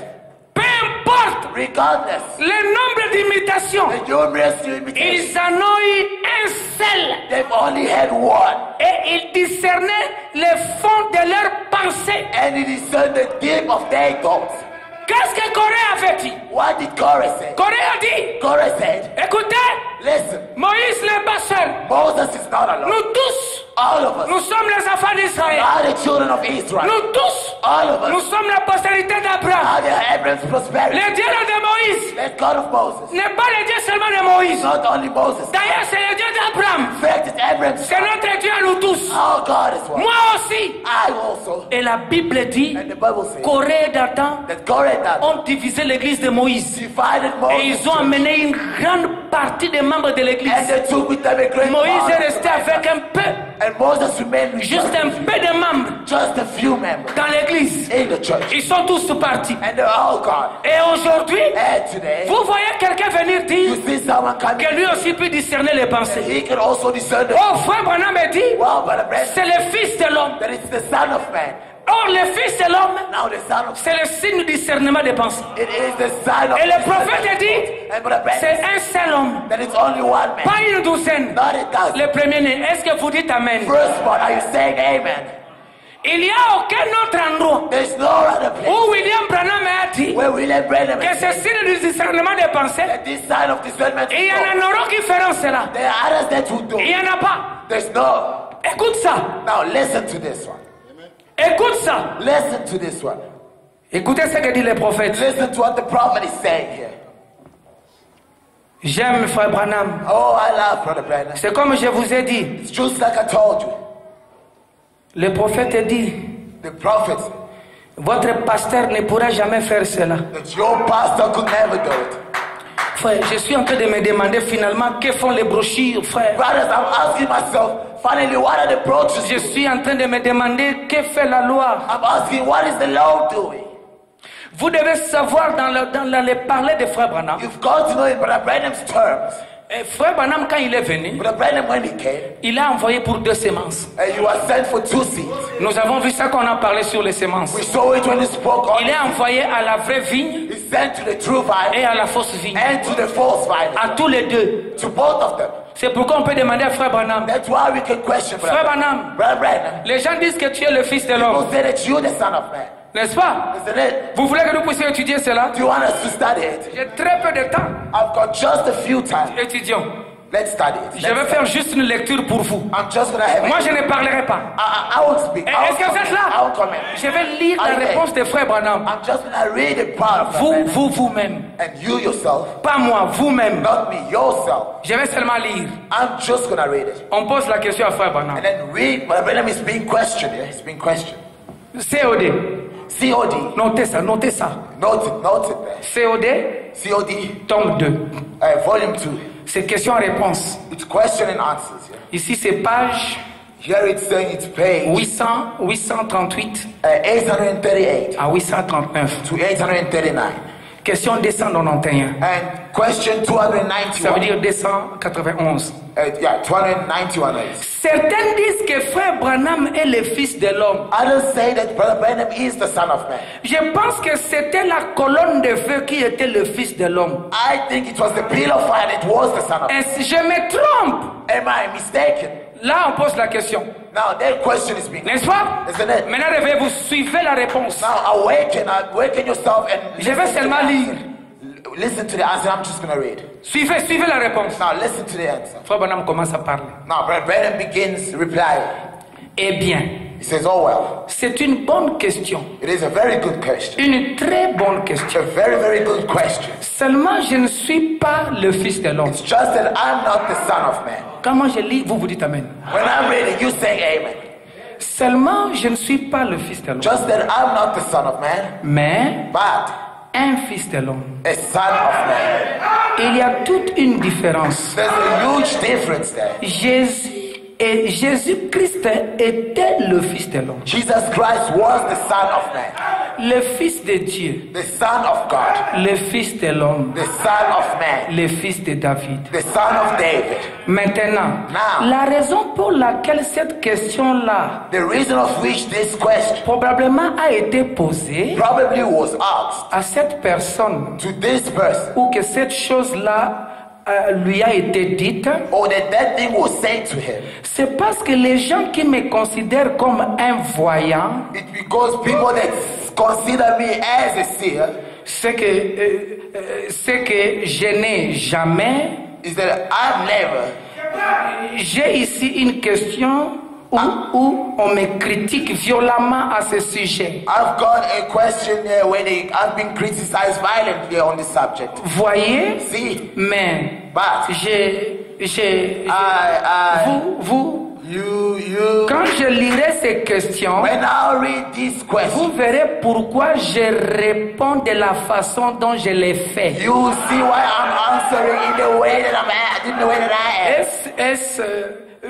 Peu importe Regardless, le nombre d'imitations, the numerous imitations, ils en ont eu un seul. they've only had one. Et ils discernaient le fond de leurs pensées. And it is on the deep of their thoughts. Qu'est-ce que Corée avait dit? What did Korah say? Corée a dit, Korah said, écoutez, listen, Moïse n'est pas seul. Moses is not alone. Nous tous, All of us nous sommes les enfants d'Israël. are the children of Israel. Nous tous, All of nous us sommes la postérité d'Abraham. are the Abraham's prosperity. Le Dieu de Moïse The God of Moses. n'est pas le Dieu seulement de Moïse. Not only Moses. D'ailleurs, c'est le Dieu d'Abraham. In fact, it's Abraham's. C'est notre Dieu à nous tous. Our God is one. Moi aussi. I also. Et la Bible dit, And the Bible says Corée et Dathan that Korah ont divisé l'église de Moïse. divided Et Moses. ils ont amené une grande partie des membres de And l'église. they took with them a great Moïse part est of resté the avec un peu, And Moses remained with juste un peu de membres just a few members dans l'église. in the church. Ils sont tous partis. And they're all gone. Et aujourd'hui, And today, vous voyez quelqu'un venir dire you see someone coming. que lui aussi peut discerner les pensées. He can also discern the Oh, frère Branham me dit, well, but the bread c'est le fils de l'homme. that it's the Son of Man. Or, le fils de l'homme, Now the Son of c'est le signe du discernement des pensées. it is the Son of Et le prophète dit, And but the bread c'est un seul homme, that it's only one man. pas une douzaine. Not a thousand. Le premier-né, est-ce que vous dites Amen? Firstborn, are you saying amen? Il n'y a aucun autre endroit There's no other place où William Branham a dit where William Branham que ce is signe du discernement des pensées, that this sign of discernment et il is y en no. a autre qui feront cela. There are others that will do. Il n'y en a pas. There's no. Écoute ça. Now listen to this one. Écoute ça. Listen to this one. Écoutez ce que dit le prophète. Listen to what the prophet is saying here. J'aime frère Branham. Oh, I love Brother Branham. C'est comme je vous ai dit. It's just like I told you. Le prophète dit, The prophet votre pasteur ne pourra jamais faire cela. that your pastor could never do it. Frère, je suis en train de me demander finalement que font les brochures, frère. Brothers, I'm asking myself, finally, what are the brochures? Je suis en train de me demander que fait la loi. I'm asking, what is the law doing? Vous devez savoir dans les parler de frère Branham. You've got to know in Brother Branham's terms. Et frère Branham, quand il est venu, Brother Branham, when he came, il a envoyé pour 2 semences. and you are sent for 2 seeds. Nous avons vu ça quand on a parlé sur les semences. We saw it when he spoke on Il est envoyé à la vraie vigne He sent to the true vine et à la fausse vigne. and to the false vine. À tous les deux. To both of them. C'est pourquoi on peut demander à frère Branham. That's why we can question Frère Brother Branham, Brother Branham. les gens disent que tu es le fils de l'homme. People say that you're the Son of Man. N'est-ce pas? Isn't it? Vous voulez que nous puissions étudier cela? Do you want us to study it? J'ai très peu de temps. I've got just a few time. Étudions. Let's study it. Je vais faire juste une lecture pour vous. I'm just gonna have Moi, it. je ne parlerai pas. I won't speak. I Est-ce won't que vous êtes comment. I là? won't comment. Je vais lire la réponse de frère Branham. I'm just gonna read a part of it. Vous-même. And you yourself, Pas moi, vous-même. not me, yourself. Je vais seulement lire. I'm just gonna read it. On pose la question à frère Branham. And then read. Brother Branham is being questioned. Yeah? He's being questioned. COD. COD. Notez ça, notez ça. Note it there. COD, COD. tome 2. Volume 2. C'est question-réponse. It's question and answers. Yeah? Ici, c'est page Here it's saying it's page 838 838 à 839. to 839. Question 291. And question Ça veut 291. dire 291. Yeah, 291 is. Certains disent que frère Branham est le fils de l'homme. Others say that Brother Branham is the Son of Man. Je pense que c'était la colonne de feu qui était le fils de l'homme. I think it was the pillar of fire that was the Son of Man. Et si je me trompe, Am I mistaken? là on pose la question. Now that question is being. N'est-ce pas? Isn't it? Maintenant, réveillez-vous, suivez la réponse. Now awaken yourself and Je vais seulement lire. listen to the answer. I'm just gonna read. Suivez la réponse. Now listen to the answer. Frère Branham commence à parler. Now Brother Branham begins reply. Eh bien, He says, "Oh well, c'est une bonne question. it is a very good question. Une très bonne It's question. a very, very good question. Seulement, je ne suis pas le fils de l'homme. It's just that I'm not the Son of Man." Quand moi je lis, vous dites Amen. When I'm reading, you say amen. Seulement, je ne suis pas le fils de l'homme. Just that I'm not the Son of Man, Mais but un fils de l'homme. a Son of Man. Il y a toute une différence. There's a huge difference there. Jésus-Christ était le fils de l'homme. Jesus Christ was the Son of Man, Le fils de Dieu. the Son of God, Le fils de l'homme. the Son of Man, Le fils de David. the Son of David. Maintenant, Now. la raison pour laquelle cette question-là The reason of which this question probablement a été posée probably was asked à cette personne to this person, ou que cette chose-là lui a été dite, or that thing was said to him. c'est parce que les gens qui me considèrent comme un voyant It's because people that consider me as a seer, c'est que je n'ai jamais. is that I've never. J'ai ici une question où on me critique violemment à ce sujet. I've got a question here where I've been criticized violently on this subject. Voyez, See, mais but you. quand je lirai ces questions, When I read these vous questions, verrez pourquoi je réponds de la façon dont je l'ai fait. you will see why I'm answering in the way that in the way that I am. Est-ce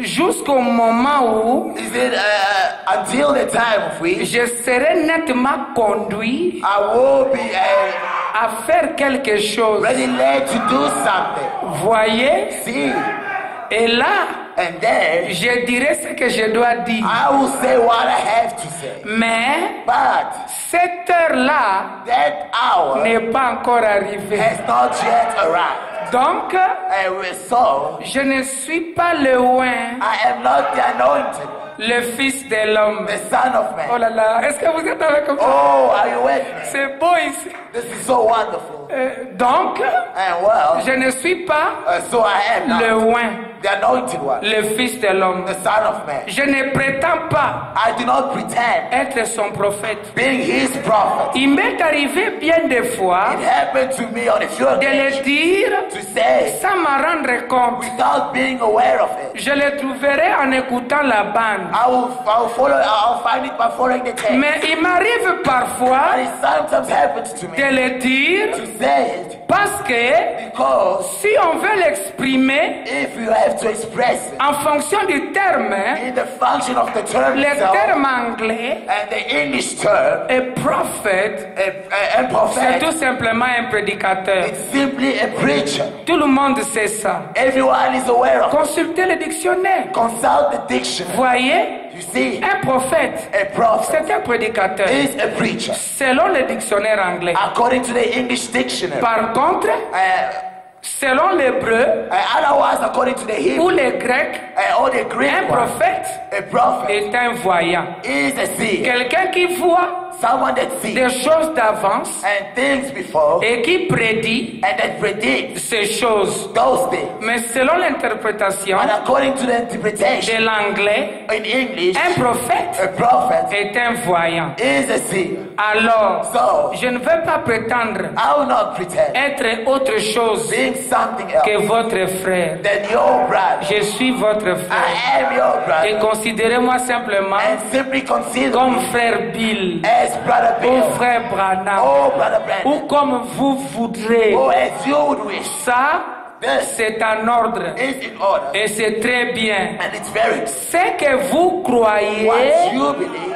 jusqu'au moment où Is it until the time of which je serai nettement conduit I will be à faire quelque chose. ready led to do something? Voyez, See, et là, and then je dirai ce que je dois dire. I will say what I have to say. Mais But cette heure-là that hour n'est pas encore arrivée. has not yet arrived. Donc, And so, je ne suis pas le oint, I am not the anointed, le fils de l'homme. the son of Oh man. là là, est-ce que vous êtes avec moi? Oh, are you with me? C'est beau ici. This is so wonderful. Donc, And well, je ne suis pas so I am le not oint, the anointed one, le fils de l'homme. the son of man. Je ne prétends pas I do not pretend être son prophète. being his prophet. Il m'est arrivé bien des fois It happened to me on a few de le occasions dire to say sans m'en rendre compte. without being aware of it. Je le trouverai en écoutant la bande. I'll find it by following the text. Mais il m'arrive parfois And it sometimes happens to me de le dire to say it parce que because si on veut l'exprimer if you have to express it en fonction du terme, in the function of the term le itself terme anglais and the English term, est prophète, and c'est prophet, tout simplement un prédicateur. it's simply a preacher. Tout le monde sait ça. Everyone is aware of it. Consultez le dictionnaire. Consult the dictionary. Voyez, You see, un prophète, a prophet c'est un prédicateur. is a preacher. Selon le dictionnaire anglais. According to the English dictionary. Par contre, selon l'hébreu Otherwise, according to the ou Hebrew les grecs, or the Greek un one, prophète a prophet est un voyant. is a seer. Quelqu'un qui voit Someone that sees des choses d'avance and thinks before et qui prédit and that predicts ces choses. those things. Mais selon l'interprétation And according to the de interpretation l'anglais, in English, un prophète a prophet est un voyant. is a seer. Alors, So, je ne veux pas prétendre I will not pretend être autre chose being something else que votre frère. than your brother. Je suis votre I frère. am your Et brother. considérez-moi simplement And simply consider comme me frère Bill as brother ou Bill. frère Branham Oh, brother ou Brandon. comme vous voudrez. Oh, as you would wish. Ça, This c'est en ordre is in order. et c'est très bien. And it's very good. Ce que vous croyez, What you believe,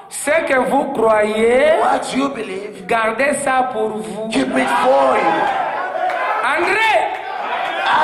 ce que vous croyez, what you believe, gardez ça pour vous. keep it for you. André,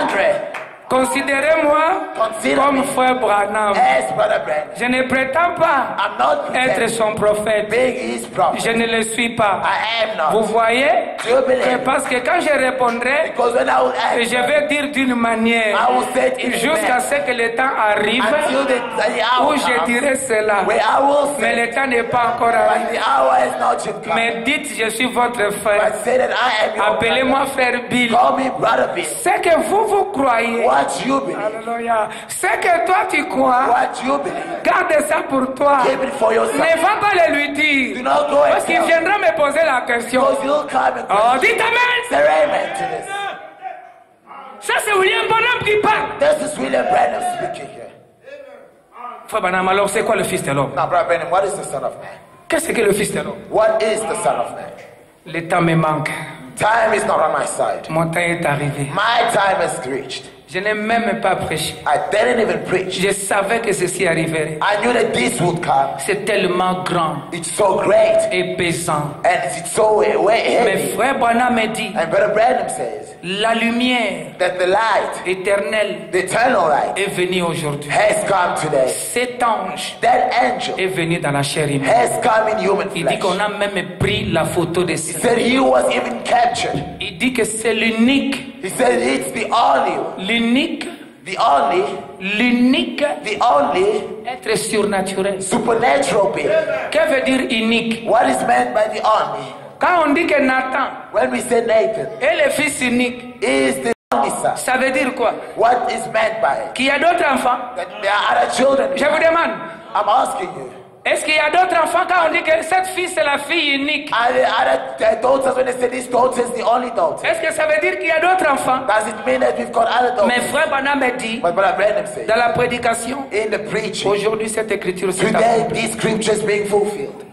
Andre, considérez-moi consider comme me frère Branham. as brother Brandon. Je ne prétends pas I'm not être pretending son prophète. being his prophet. Je ne le suis pas. I am Vous not. voyez? Do you believe? Parce que quand je répondrai, Because when I will ask, je vais dire d'une manière I will say it in jusqu'à a ce que le temps arrive until the hour où je comes, dirai cela. where I will Mais say, le temps n'est pas encore but arrivé. the hour has not yet come. Mais dites, je suis votre frère. But say that I am your Appelez-moi brother. frère Bill. Call me brother Bill. Ce que vous croyez, What you believe, alléluia. Ce que toi tu crois, what you believe, garde ça pour toi. keep it for yourself. Ne va pas le lui Do dire. not go and Parce qu'il tell. viendra me poser la question. Because you'll come and Oh, dites amen. say amen to this. Ça c'est William Branham qui parle. This is William Branham speaking here. Frère Branham, alors c'est quoi le fils de l'homme? Now, brother Branham, what is the son of man? Qu'est-ce que le fils de l'homme? What is the son of man? Le temps me manque. Time is not on my side. Mon temps est arrivé. My time has reached. Je n'ai même pas prêché. I didn't even preach. Je savais que ceci arriverait. I knew that this would come. C'est tellement grand It's so great et pesant. and it's so Mais heavy. frère Branham me dit, And Brother Branham says la lumière that the light, éternelle the eternal light, est venue aujourd'hui. has come today. Cet ange That angel est venu dans la chair humaine. has come in human Il dit flesh. qu'on a même pris la photo de He ça. said he was even captured. Il dit que c'est l'unique, He said it's the only one, l'unique the only, l'unique the only être surnaturel. supernatural being. Que veut dire unique? What is meant by the only? Quand on dit que Nathan When we say Nathan est le fils unique, is the only son, ça veut dire quoi? what is meant by it? Qu'il y a d'autres enfants? That there are other children. Je vous demande, I'm asking you. est-ce qu'il y a d'autres enfants quand on dit que cette fille c'est la fille unique? Are there other daughters when they say this daughter is the only daughter? Est-ce que ça veut dire qu'il y a d'autres enfants? Does it mean that we've got other Mais daughters? frère Branham a dit But Brother Branham said, dans la prédication, in the preaching, aujourd'hui cette écriture s'est today accomplie. these scriptures being fulfilled.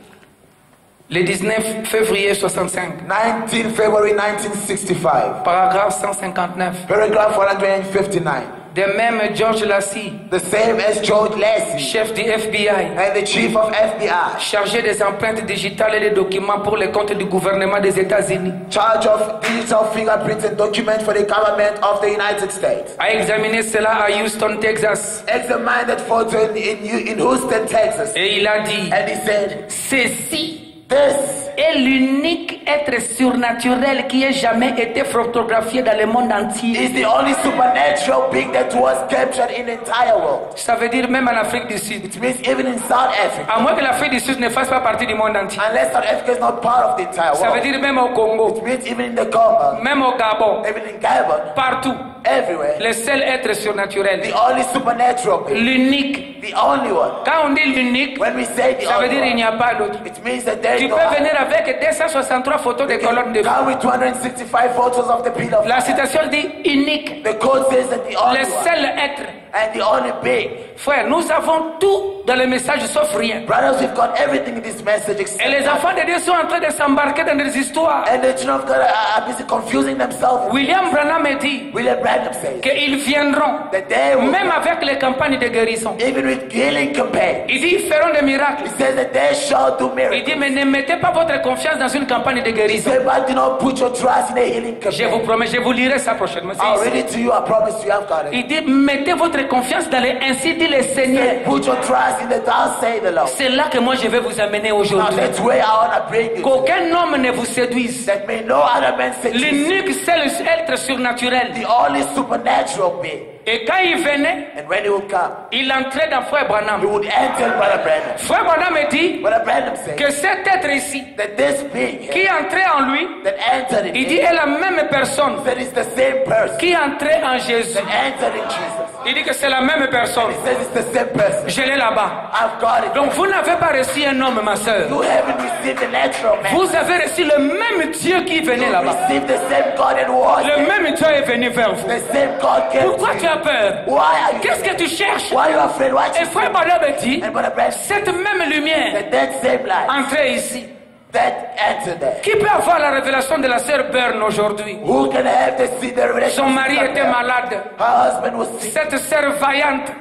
Le 19 février 65, 19 February 1965, paragraphe 159. paragraph 159. De même, George Lacy, The same as George Lacy chef du FBI, and the chief of FBI, chargé des empreintes digitales et des documents pour les comptes du gouvernement des États-Unis, charge of digital fingerprints and documents for the government of the United States, a examiné cela à Houston, Texas. examined that photo in Houston, Texas, Et il a dit, and he said, ceci this est l'unique être surnaturel qui ait jamais été photographié dans le monde entier. is the only supernatural being that was captured in the entire world. Ça veut dire même en Afrique du Sud. It means even in South Africa, À moins que l'Afrique du Sud ne fasse pas partie du monde entier. unless South Africa is not part of the entire Ça veut world. dire même au Congo, It means even in the Congo, même au Gabon, even in Gabon, partout. everywhere, Le seul être surnaturel, the only supernatural being, l'unique. the only one. Quand on dit l'unique, When we say the ça veut only dire il n'y one, a pas d'autre. it means that there Tu is no peux other. venir avec 263 photos de colonnes de feu. Come with 265 photos of the pit of La fire. citation dit unique, The code says that the only le one seul être. and the only being. Frère, nous avons tout dans le message sauf rien. Brothers, we've got everything in this message Et except les enfants de Dieu sont en train de s'embarquer dans des histoires. and the children of God are busy confusing themselves. William Branham a dit William Branham says qu'ils viendront, that they will, même avec les campagnes de guérison. even with healing campaign, Il dit, ils feront des miracles. he says that they shall do Il miracles. dit, mais ne mettez pas votre confiance dans une campagne de He guérison. said, but do not put your trust in a healing Je vous campaign. promets, je vous lirai ça prochainement. C'est I'll ici. read it to you. I promise you, I've got it. Il dit, mettez votre confiance dans les ainsi dit le Seigneur. Put your trust in the thus say the Lord. C'est là que moi je vais vous amener Now aujourd'hui. that's where I want to bring you. Qu'aucun homme ne vous séduise. That may no other man say L'unique seul être surnaturel. the only supernatural being. Et quand il venait, And when he would come, il entrait dans Frère he Branham. would enter Brother Branham. Frère Branham me dit Brother Branham said que cet être ici, that this being qui here, entrait en lui, that entered in il dit him, est la même personne that is the same person qui entrait en Jésus. that entered in Jesus. Il dit que c'est la même personne. He says it's the same person. Je l'ai là-bas. I've got it. Donc vous n'avez pas reçu un homme, ma soeur. You haven't received the natural man. Vous avez reçu le même Dieu qui venait You là-bas. received the same God and was Le there. même Dieu est venu vers vous. The same God came Pourquoi to tu you. as peur? Why are you Qu'est-ce que tu cherches? Why are you afraid? What Et you frère Branham me dit, And Brother Branham cette même lumière that same light entrée ici. that entered there. Qui peut avoir la révélation de la sœur Byrne aujourd'hui? Who can have the revelation? Son mari était malade. Her husband was sick. Cette sœur vaillante,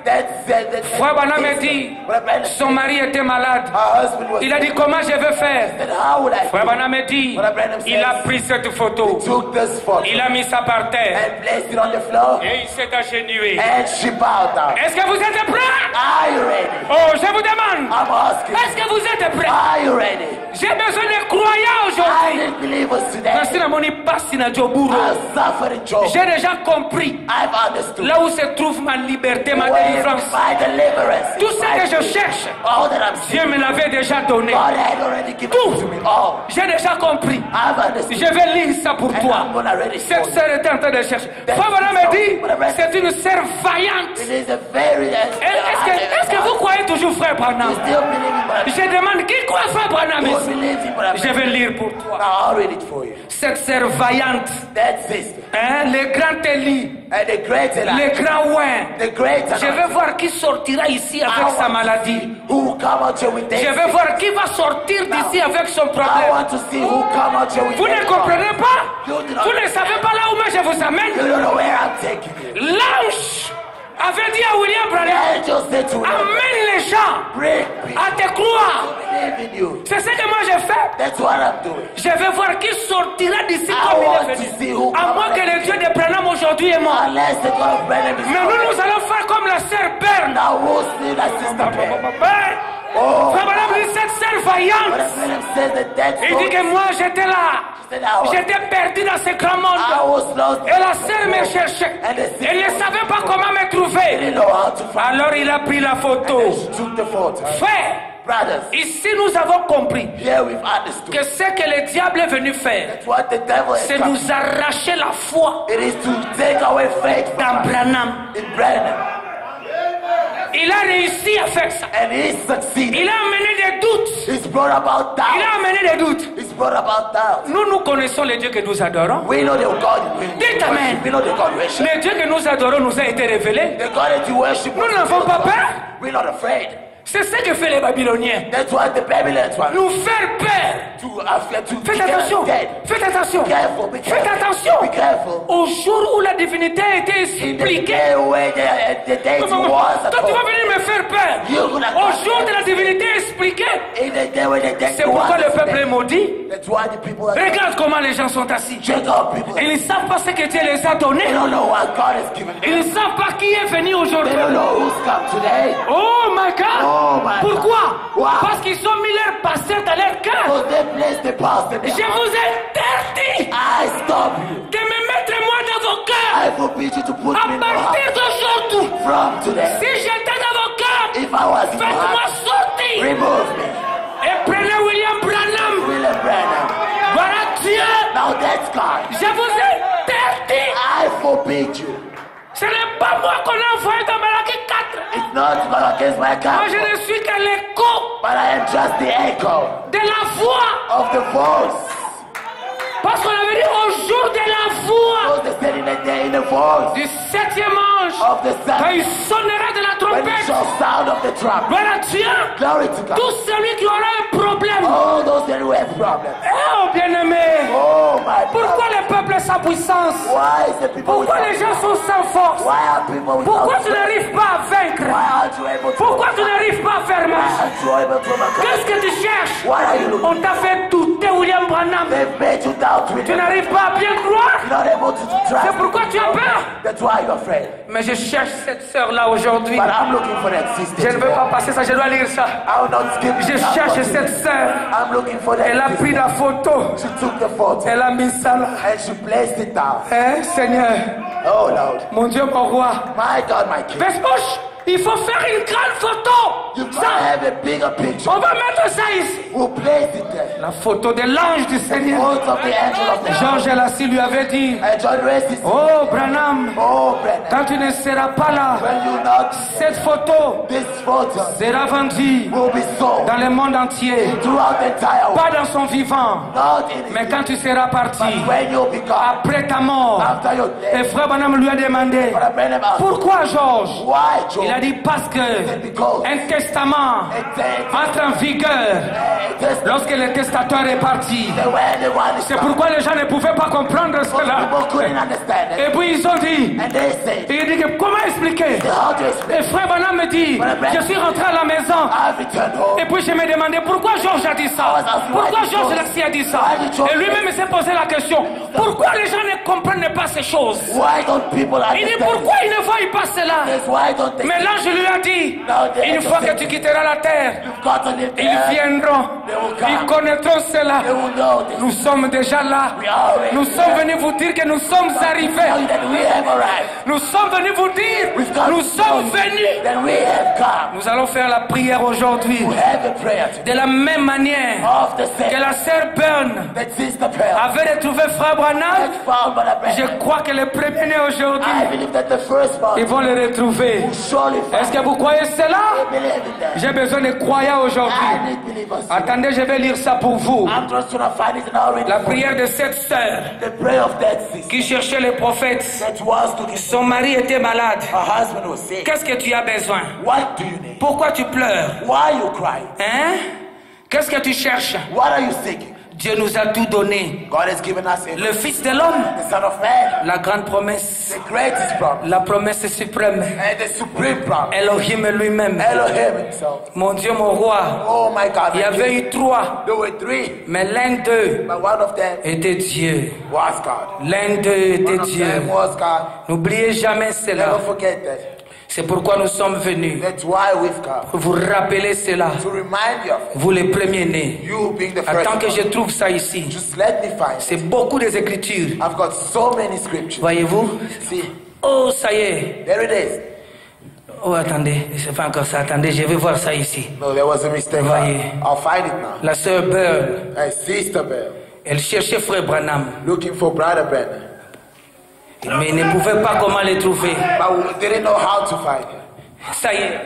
Frère Branham me dit, son mari était malade. Her husband was Il a dit comment je vais faire? sick. How would I Frère Branham me dit, il a pris cette photo, took this photo il a mis ça par terre and placed it on the floor et il s'est agenouillé. and she bowed down. Est-ce que vous êtes prêts? Are you ready? Oh, je vous demande, I'm asking. est-ce que vous êtes prêts? Are you ready? J'ai besoin de croyants I aujourd'hui. need believers today. Parce que la monnaie passe na Joburo. I've suffered in Job. J'ai déjà compris I've understood. là où se trouve ma liberté, ma Where délivrance. my deliverance. Tout ce que je cherche, All that I'm seeing. Dieu me l'avait déjà donné. God had already given Tout. it to me. All. J'ai déjà compris. I've understood. Je vais lire ça pour And toi. I'm gonna read it for Cette you. sœur était en train de chercher. Frère Branham me dit, c'est une sœur vaillante. It is a very. Est-ce que vous croyez toujours Frère Branham? Still believing, but Je demande qui croit Frère Branham who ici? believes in what Je vais lire pour toi. I'll read it for you. Cette sœur vaillante, That sister hein, le grand Élie, and the great le Elijah, grand Ouin. the great Je vais voir qui sortira ici avec sa maladie. who come out here with this. Je vais voir qui va sortir d'ici avec son I problème. want to see who come out here with Vous ne this. comprenez pas? Vous ne savez pas là où moi je vous You amène? don't know where I'm taking you. L'ange avait dit à William Branham, Angel said to him, amène les gens bring people à te croire. believe in you. C'est ce que moi j'ai fait. That's what I'm doing. Je vais voir qui sortira d'ici I comme want il est to venu. see who À moins que le Dieu de Branham aujourd'hui est mort. Unless the God of Branham is Mais nous allons faire comme la sœur Byrne. now we'll see that sister Mary. Frère Oh, Branham dit, cette sœur vaillante. But Philip says the dead Il dit que soldiers, moi j'étais là. J'étais perdu dans ce grand I monde. was lost. Et la sœur me cherchait. Elle ne savait pas comment me trouver. Didn't know how to find. Alors il a pris la photo. She took the photo. Frère, Brothers, ici nous avons compris here we've understood que ce que le diable est venu faire, that what the devil has c'est come. nous arracher la foi It is to take away faith dans from us. Branham. In Branham. Il a réussi à faire ça. And he succeeded. Il a amené des doutes. He's brought about Il a doubt. amené des doutes. He's brought about doubt. Nous connaissons le Dieu que nous adorons. We know the God we Dites amen. worship. We know the God we worship. Le Dieu que nous adorons nous a été révélé. The God that you worship. Nous n'avons pas peur. We're not afraid. C'est ce que fait les Babyloniens. That's what the Babylonians want. Nous faire peur. To Faites get us attention. dead. Faites attention. Be careful. Be Faites careful. attention. Be careful. Au jour où la divinité a été In the expliquée. day where the deity was at Toi, tu vas home. venir me faire peur. You're gonna Au jour de la divinité expliquée. In the day where the deity C'est pourquoi was le at peuple est home. maudit. That's why the people are Regarde comment les gens sont assis. check out people. Ils ne savent pas ce que Dieu les a donnés. They don't know what God has given Ils them. ne savent pas qui est venu aujourd'hui. They don't know who's come today. Oh my God! Oh my Pourquoi? God. Wow. Parce qu'ils ont mis leur pasteur dans leur cœur. So they place the pastor there. Je vous interdis I stop you. de me mettre moi dans vos cœurs. I forbid you to put À me in your partir heart. d'aujourd'hui, From today. si j'étais dans vos cœurs, If I was in your faites-moi heart, sortir. remove me. Et prenez William Branham. William Branham. Voilà Dieu. Now that's God. Je vous interdis. I forbid you. Ce n'est pas moi qu'on a envoyé dans Malachie 4. It's not God against my Moi, je God, ne suis que l'écho but I am just the echo de la voix. of the voice. Parce qu'on avait dit au jour de la voix Because they said in the day in the voice du septième ange, of the quand sun, il sonnera de la when it trompette, shall sound of the trumpet. voilà Dieu, Glory to God. tout celui qui aura un problème. All those that who have problems. Oh bien-aimé, Oh my pourquoi God. le peuple est sans puissance? Why is the people Pourquoi without les gens strength? sont sans force? Why are people Pourquoi without tu strength? n'arrives pas à vaincre? Why aren't you able to Pourquoi tu overcome? n'arrives pas à faire Why marche? aren't you able to overcome? Qu'est-ce que tu cherches? What are you looking? On t'a fait douter, William Branham. They've made you doubt with Tu them. n'arrives pas à bien croire. You're not able to trust. C'est pourquoi tu as peur. That's why you're afraid. Mais je cherche cette sœur-là aujourd'hui. But I'm looking for that sister. Je ne veux today. pas passer ça, je dois lire ça. I will not skip Je it. cherche cette sœur. I'm looking for that Elle a pris sister. la photo. She took the photo Elle a mis ça là. and she placed it down. Hein, Seigneur, Oh Lord. mon Dieu, mon roi. My God, my King. Vespoche, il faut faire une grande photo. You've got Ça, to have a bigger picture. on va mettre ça ici. Who placed it there? La photo de l'ange du Seigneur. Photo of the angel of the Georges Elassie lui avait dit, And John raised his oh Branham, Oh, Brennan. quand tu ne seras pas là, When you not, cette photo this photo sera vendue will be sold dans le monde entier. throughout the entire world. Pas dans son vivant, Not in mais it. quand tu seras parti, But when you become après ta mort. after your Et death. frère Branham lui a demandé, But Brennan asked, pourquoi Georges? why, Joe? Il a dit parce que Because un testament entre en vigueur lorsque le testateur est parti. C'est pourquoi les gens ne pouvaient pas comprendre cela. People couldn't understand it. Et puis ils ont dit, And they said, et il dit que comment expliquer? how to explain? Et frère Branham me dit, je suis rentré à la maison. I've returned home. Et puis je me demandais pourquoi Georges a dit ça. Pourquoi Georges Elassie a dit ça. Et lui-même s'est posé la question, pourquoi les gens ne comprennent pas ces choses? Why don't people Il dit understand? pourquoi ils ne voient pas cela? This? Why don't they? Mais l'ange lui a dit, une fois que tu quitteras la terre, You've got to live ils there. viendront, ils connaîtront cela. They will know this. Nous sommes déjà là. We are already Nous sommes venus vous dire que nous sommes Tell arrivés. you that we have arrived. Nous sommes venus vous dire, We've got nous sommes venus. That we have come. Nous allons faire la prière aujourd'hui. We have a prayer today. De la même manière Of the que same. la sœur Byrne That sister prayer. avait retrouvé frère Branham, That's found by the je Brennan. crois que les premiers-nés I aujourd'hui, believe that the first ils part vont les retrouver. will surely Est-ce find. que vous croyez cela? I believe in that. J'ai besoin de croyants aujourd'hui. I need believers. Attendez, je vais lire ça pour vous. I'm just trying to find it and I'll read La it. prière de cette sœur The prayer of that sister qui cherchait les prophètes. that was to his Son mari était malade. her husband was sick. Qu'est-ce que tu as besoin? What do you need? Pourquoi tu pleures? Why you crying? Hein? Qu'est-ce que tu cherches? What are you seeking? Dieu nous a tout donné. God has given us him, Le Fils de l'homme, the Son of Man, la grande promesse, the greatest promise, la promesse suprême, and the supreme promise. Elohim lui-même. Elohim himself. Mon Dieu, mon roi, Oh my God. il y avait eu trois, There were three, mais l'un d'eux but one of them était Dieu. was God. L'un d'eux était One of them Dieu. was God. N'oubliez jamais Never cela. forget that. C'est pourquoi nous sommes venus. That's why we've come. Pour vous rappeler cela. To remind you of it. Vous les premiers-nés. You being the first Attends que one. je trouve ça ici. Just let me find C'est it. beaucoup des écritures. I've got so many scriptures. Voyez-vous? See, Oh, ça y est. there it is. Oh, attendez, c'est pas encore ça. Attendez, je vais voir ça ici. No, there was a mistake. Voyez. I'll find it now. La sœur Beurre, Hey, Sister Bell, elle cherchait frère Branham, looking for Brother Brennan. mais elle ne pouvait pas comment les trouver. But we didn't know how to find him. Ça y est.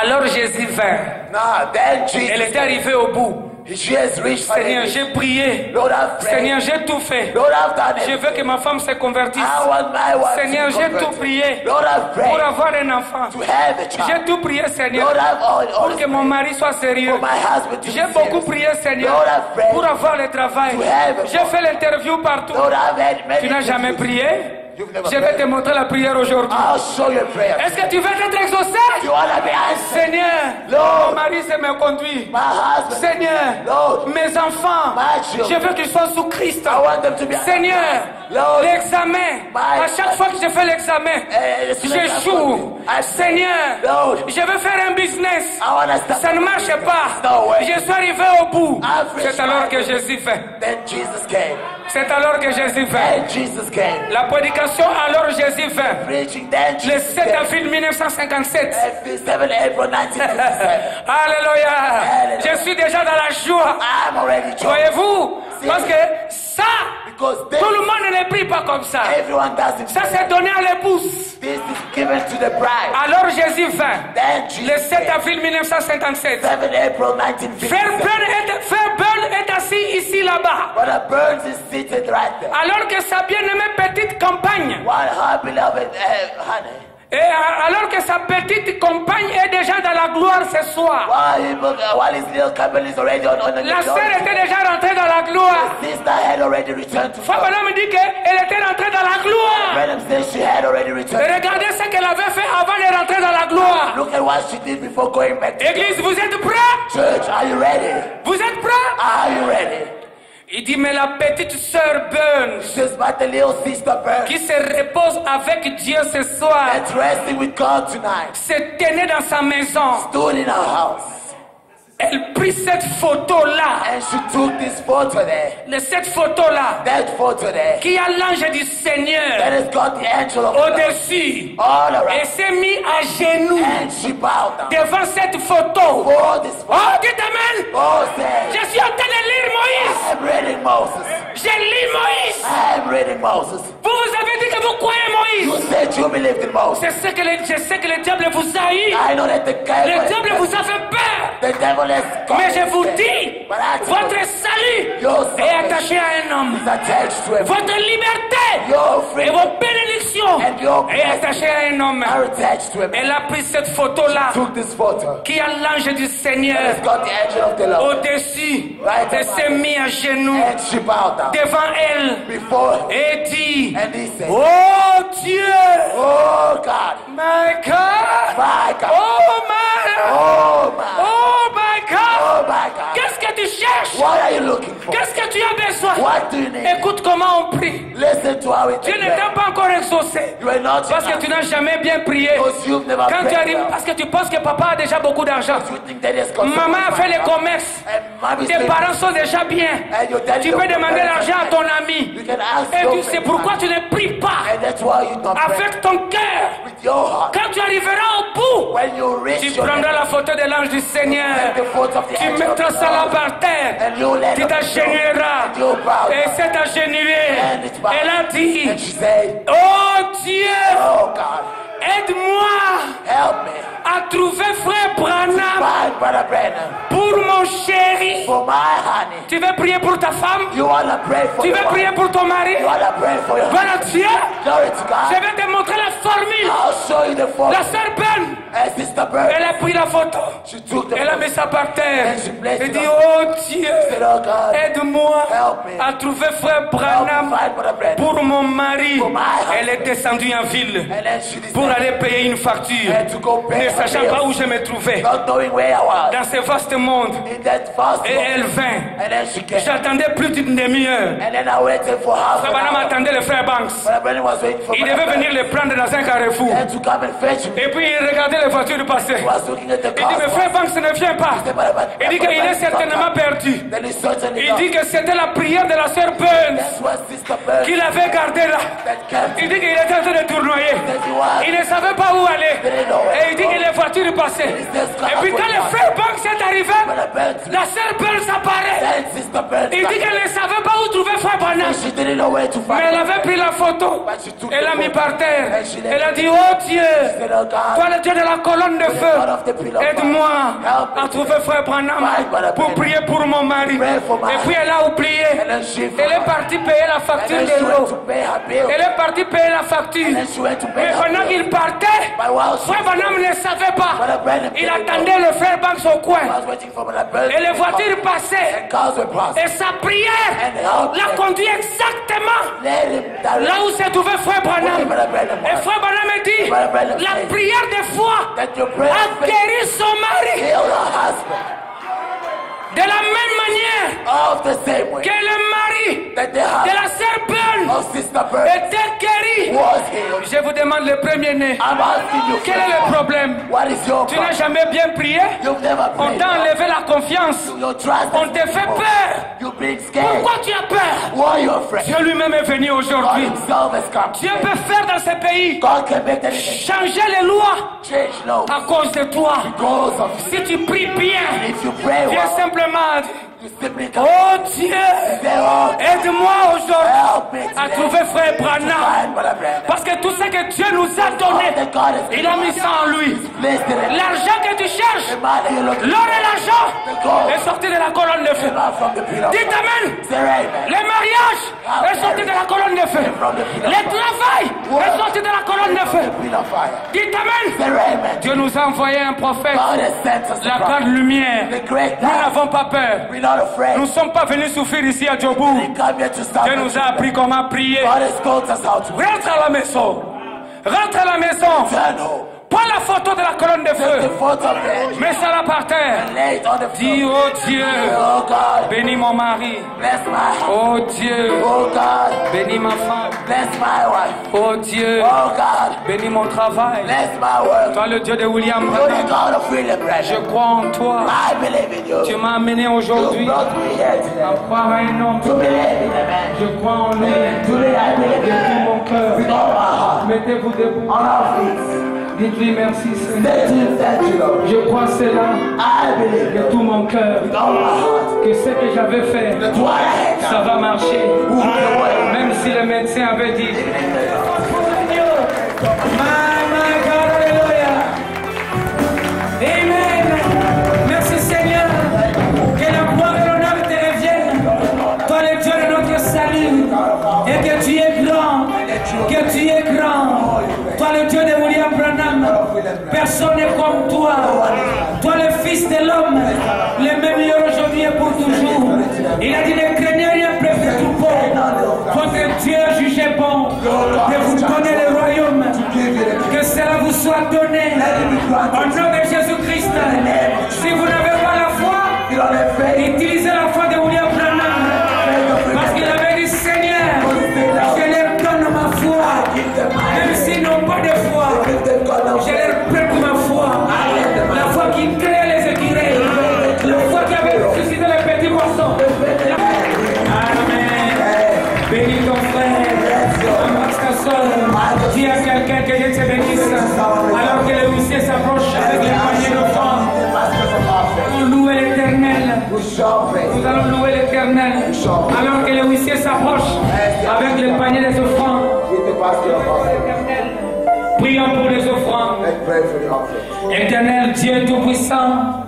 Alors Jésus vint. Nah, then Jesus. Elle était arrivée au bout. She has reached Seigneur, finally. j'ai prié. Lord, I've prayed. Seigneur, j'ai tout fait. Lord, I've done Je it. veux que ma femme se convertisse. I want my wife Seigneur, to be j'ai tout converted. prié Lord, I've pour prayed avoir un enfant. to have a child. J'ai tout prié, Seigneur, Lord, I've pour always que mon mari soit sérieux. for my husband to be J'ai beaucoup serious. prié, Seigneur, Lord, I've prayed pour avoir le travail. to have a J'ai fait l'interview partout. Lord, I've had many Tu n'as jamais interviews. prié? You've never Je vais prayed. te montrer la prière aujourd'hui. I'll show you a prayer. Est-ce que tu veux être exaucé? You want to be answered? Seigneur, Lord. mon mari se me conduit. My husband. Seigneur, Lord. mes enfants, My children. je veux qu'ils soient sous Christ. I want them to be Seigneur, Lord. l'examen, My- à chaque fois que je fais l'examen, j'échoue. Seigneur, Lord. je veux faire un business. I want to start. Ça ne marche pas. No way. Je suis arrivé au bout. I've reached C'est alors my que goal. Jésus fait. Then Jesus came. C'est alors que Jésus fait. Then Jesus came. La prédication, alors Jésus fait. Preaching. Then Le Jesus 7 came. avril 1957. 7 April 1957. Alléluia. Je suis déjà dans la joie. I'm already joyful. Voyez-vous? Parce que ça, Because tout le monde ne prie pas comme ça. everyone does it. Ça, c'est donné à l'épouse. This is given to the bride. Alors Jésus vint. Then Le Jesus 7 came. avril 1957. 7 April Frère 1957. Burn est assis ici là-bas. Brother Burns is seated right there. Alors que sa bien-aimée petite compagne, While her beloved honey. et alors que sa petite compagne est déjà dans la gloire ce soir. While his little couple is already on the La sœur glory. était déjà rentrée dans la gloire. Sister had already returned to Frère God. Branham dit qu'elle était rentrée dans la gloire. Branham said she had already Et returned. regardez ce qu'elle avait fait avant de rentrer dans la gloire. Look at what she did before going back to Église, vous êtes prêts? church. Are you ready? Vous êtes prêts? Are you ready? Il dit, mais la petite sœur Burns, Just but the little sister Burns qui se repose avec Dieu ce soir, that's resting with God tonight. se tenait dans sa maison. Stood in her house. Elle prit cette photo-là, And she took this photo there. cette photo-là, That photo there. qui a l'ange du That Seigneur has got the angel of God au-dessus, all et around. s'est mis à genoux And she bowed down. devant cette photo. For this photo. Oh, dites amen! Oh, said, Je suis en train de lire Moïse. I'm reading Moses. J'ai lu Moïse. I'm reading Moses. Vous avez dit que vous croyez You Moïse. said you believed in Moses. Je sais que le diable vous haït. I know that the Le diable devil, vous a fait peur. the devil has Mais je got vous dis, But I votre salut Your est attaché à un homme. is attached to him. Votre liberté Your et freedom vos bénédictions and your est attachée à un homme. are attached to him. Elle a pris cette photo-là Took this photo. qui a l'ange du Seigneur It's got the angel of the Lord. au-dessus Right et s'est mis à genoux And she bowed down devant elle before him. et dit, And he said, oh Dieu, Oh God, my God, my God, oh my, oh my, oh my God, oh my God. qu'est-ce que tu cherches? What are you looking for? Qu'est-ce que tu as besoin? What do you need? Écoute comment on prie. Listen to how it Dieu is. ne t'a pas encore exaucé You are not parce que tu n'as jamais bien prié. because you've never Quand tu prayed arrives, well. parce que tu penses que papa a déjà beaucoup d'argent. You think that it's got Maman a fait les commerces. And mommy's Tes parents sont déjà bien. And your daddy Tu peux demander l'argent à ton ami. You can ask Et your tu sais friend. pourquoi tu ne pries pas And that's why you don't pray avec ton cœur. with your heart. Quand tu arriveras au bout, When you reach tu your prendras la photo de l'ange du Seigneur. the foot of the Tu angel of mettras the ça là Lord. par terre. And you let Tu her t'agenouilleras. And you bow Et down. c'est agenouillé. And it's bowed. Elle a dit, And she said, oh Dieu, Oh God, aide-moi help me. à trouver frère Branham Find Brother Brennan pour mon chéri. for my honey. Tu veux prier pour ta femme? You want to pray for Tu your veux prier wife. pour ton mari? You want to pray for your Voilà Dieu. Glory to Je God. vais te montrer la formule. I'll show you the La formula. sœur Ben, And Sister Bird, Elle a pris la photo. she took the Elle a mis ça par terre. And she placed Elle it dit, on- oh Dieu, She said, oh God, aide-moi help me. à trouver frère Help me Branham find Brother Branham. pour mon mari. For my husband. Elle est descendue en ville And then she pour decided aller payer une facture, and to go pay ne her sachant pas bills, où je me trouvais. not knowing where I was. Dans ce vaste monde. In that fast Et elle vint. and then she came. J'attendais plus d'une demi-heure. And then I waited for half Frère an Branham hour. attendait le frère Banks. Brother Branham was waiting for Il Brother devait venir Branham. le prendre dans un carrefour. And to come and fetch me. Et puis il regardait les voitures passer. He was looking at the Il car. dit, mais frère Banks ne vient pas. Il dit qu'il est certainement perdu. Then he certainly Il dit que c'était la prière de la sœur Burns That's what Sister Bird qu'il avait gardée là. that kept Il dit qu'il était en train de tournoyer. Il ne savait pas où aller. Et il dit que les voitures passaient. Et puis quand le frère Banks est arrivé, Brother Branham. la sœur Burns apparaît. Then Sister Bird. Il dit qu'elle ne savait pas où trouver frère Branham. She didn't know where to Mais find elle him. avait pris la photo. Elle l'a mis par terre. Elle a dit, oh Dieu, She said, oh God, toi le Dieu de la colonne de feu, God of the pillar of fire. aide-moi à trouver frère Branham pour prier pour mon mari. Et puis elle a oublié. And then she Elle est partie payer la And facture then de she went l'eau. to pay her bill. Elle est partie payer la facture. And then she went to pay Mais her pendant bill. qu'il partait, But while she frère Branham ne savait pas. Brother Branham Il didn't know. attendait le frère Banks au coin. was waiting for Brother Branham. Et les voitures passaient. And cars were passing. Et sa prière l'a conduit exactement Let him direct là où se trouvait frère Branham. Brother Branham Et was. frère Branham a dit, Brother Branham la said prière de foi that your prayer a of faith guéri son mari. healed her husband. De la même manière Of the same way que le mari that the de husband la sœur Burns of Sister Bird était guéri. was healed. Je vous demande le premier-né. I'm asking you, Quel est le problème? what is your Tu n'as problem? jamais bien prié. You've never On prayed. t'a enlevé la confiance. Your trust On has te been fait broken. peur. You've been scared. Pourquoi tu as peur? Why are you afraid? Dieu lui-même est venu God aujourd'hui. himself has come. Dieu peut faire dans ce pays God can make anything changer les lois change now à cause de toi. because of you. Si tu pries bien, If you pray viens well, simplement. you simply come. Oh Dieu, Say, oh, aide-moi aujourd'hui help me à today trouver frère Branham. find Brother Branham. Parce que tout ce que Dieu nous a All donné, that God has il a mis ça en lui. placed in it. L'argent que tu cherches, The money you're looking l'or et l'argent, for est sorti de la colonne de feu. came out from the pillar of Dites fire. amen. Say amen. Le mariage est sorti de la colonne de feu. From the pillar Le of fire. travail est sorti de la colonne de feu. The pillar of fire. Dites amen. Say amen. Dieu nous a envoyé un prophète, God has sent us la the grande prophet. lumière. The great Nous light. n'avons pas peur. We're not afraid. Nous ne sommes pas venus souffrir ici à Djobourg. We come here to stop. Dieu nous a appris comment prier. God has taught us how to Rentre à la maison. Rentre à la maison. turn home. Prends la photo de la colonne de Take the feu. photo of the Mets ça là par terre. and lay it on the Dis, floor. oh Dieu, Oh God, bénis mon mari. bless my house. Oh Dieu, Oh God, bénis ma femme. bless my wife. Oh Dieu, Oh God, bénis mon travail. bless my work. Toi, le Dieu de William You're the Branham, God of William je Branham. crois en toi. I believe in you. Tu m'as amené You aujourd'hui brought me here à today croire à un homme. to believe in a man. Je crois en lui Today I believe de in tout him mon cœur. with all my heart. Mettez-vous debout. On our feet. Dites-lui merci Seigneur. Say to him, thank you, Lord. Je crois cela I believe de in tout mon cœur. with all my heart. Que ce que j'avais fait, That what I ça had va marcher. will be well. Même si le médecin avait dit. My God, alléluia. Amen. Merci Seigneur. Que la gloire et l'honneur te reviennent. Toi le Dieu de notre salut. Et que tu es grand. Que tu es grand. Toi le Dieu de William Branham. Personne n'est comme toi. Toi le Fils de l'homme. Le même hier aujourd'hui et pour toujours. Il a dit ne craignez rien, préfet troupeau. Votre Dieu jugé bon de vous donner le royaume. Que cela vous soit donné. Au nom de Jésus-Christ. Si vous n'avez pas la foi, utilisez la foi de William Branham. Parce qu'il avait dit Seigneur, je leur donne ma foi. Même s'ils n'ont pas de foi, je leur prête ma foi. La foi qui crée les écureuils. La foi qui avait suscité les petits poissons. Amen. Bénis ton frère. Embrasse ta soeur. Dis à quelqu'un que Dieu te bénisse. Alors que le huissier s'approche avec les paniers d'offrande. Nous louons l'Éternel. Nous allons louer l'Éternel. Alors que le huissier s'approche avec les paniers des offrandes. Prions pour les offrandes. Éternel Dieu Tout-Puissant,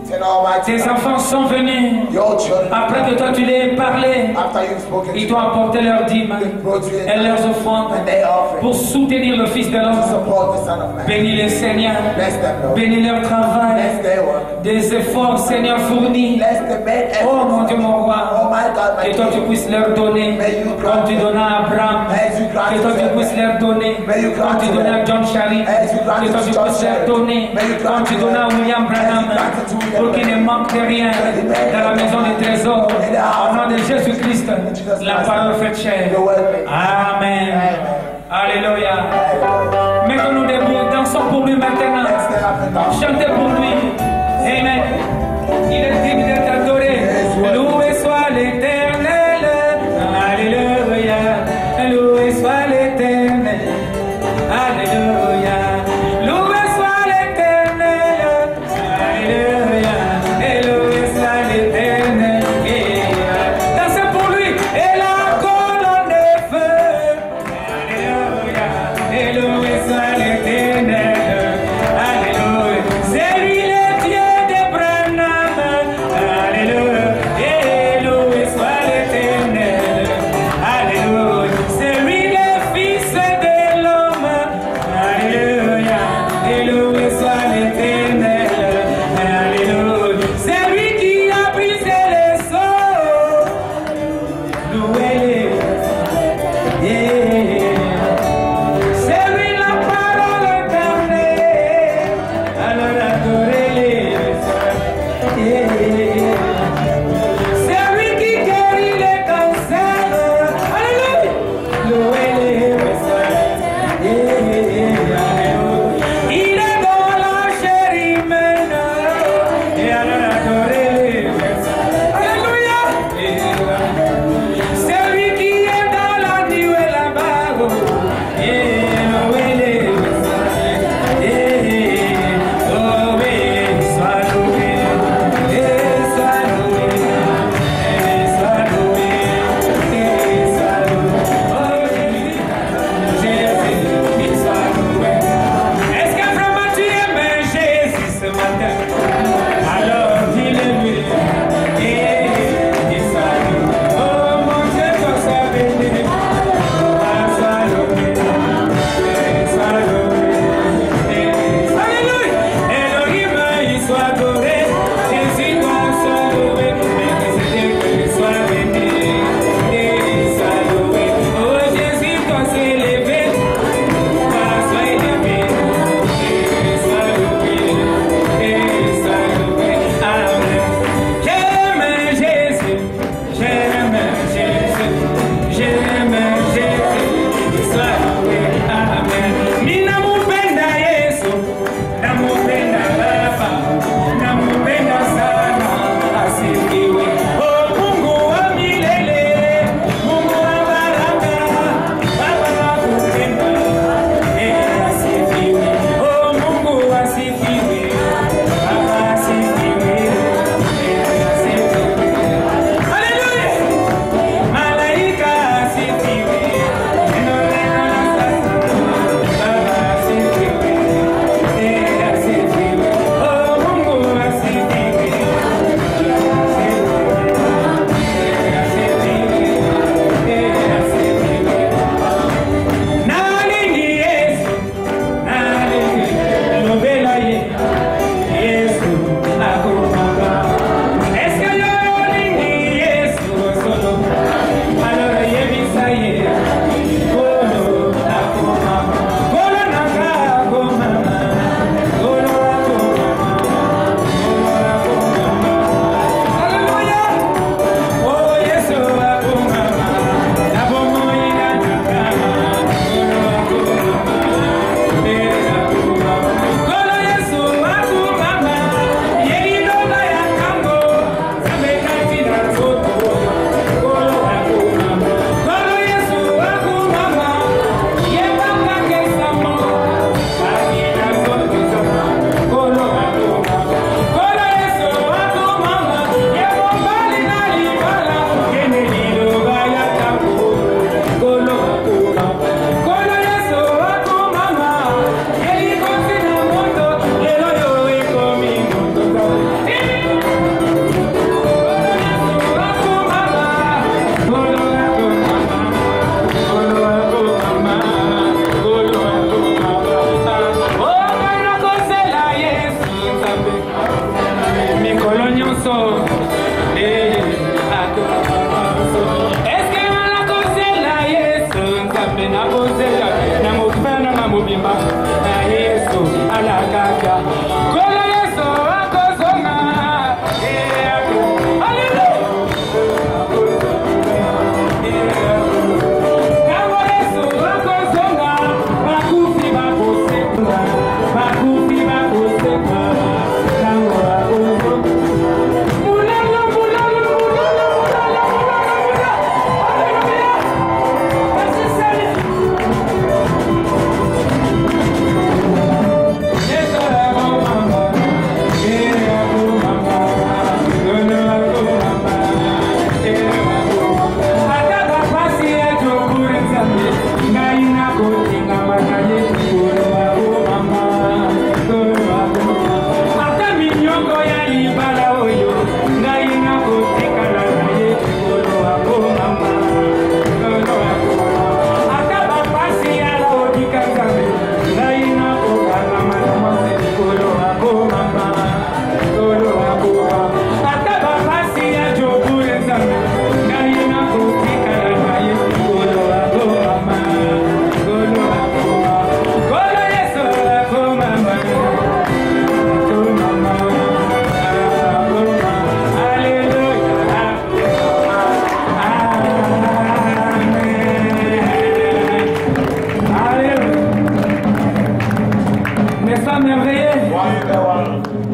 Said, Almighty Tes God, enfants sont venus. your children, Après que toi tu les aies parlé, after you've spoken ils to t'ont them, apporté leurs dîmes brought you et leurs offrandes and they offering pour soutenir le Fils de to l'homme. support the Son of Man. Bénis les Seigneur. Bless them, Lord. Bénis leur travail. Bless their work. Des efforts, Seigneur, fournis. Bless the men and Oh mon Dieu, mon roi. oh my God, my Que toi tu King. puisses leur donner comme tu donnes à Abraham. As you grant Que toi tu them, puisses leur donner comme tu donnes à John Shari. as you grant Que toi tu John puisses leur Shari, donner may you grant comme tu donnes à William Branham. Pour qu'il ne manque de rien dans la maison des trésors. Au nom de Jésus-Christ, la parole fait chair. Amen. Alléluia. Mettons-nous debout, dansons pour lui maintenant. Chantez pour lui. Amen. Il est digne d'être adoré. Loué soit l'Éternel. Alléluia. Loué soit l'Éternel. Alléluia. Loué soit l'Éternel. Alléluia. Et loué soit l'Éternel. Dansez pour lui. Et la colonne de feu.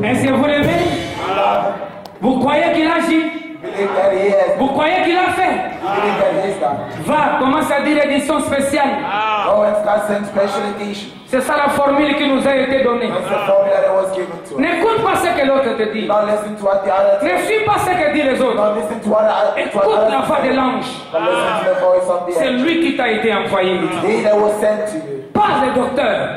Est-ce que vous l'aimez? Vous croyez qu'il agit? Vous croyez qu'il a fait? Va, commence à dire édition spéciale. C'est ça la formule qui nous a été donnée. N'écoute pas ce que l'autre te dit. Ne suis pas ce que disent les autres. Écoute la voix de l'ange. C'est lui qui t'a été envoyé. Pas les docteurs.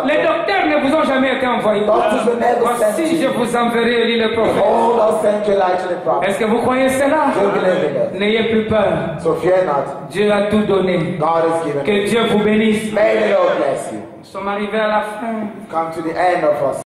Les docteurs ne vous ont jamais été envoyés. Voici, je vous enverrai Élie le prophète. Est-ce que vous croyez cela? N'ayez plus peur. Dieu a tout donné. Que Dieu vous bénisse. Nous sommes arrivés à la fin.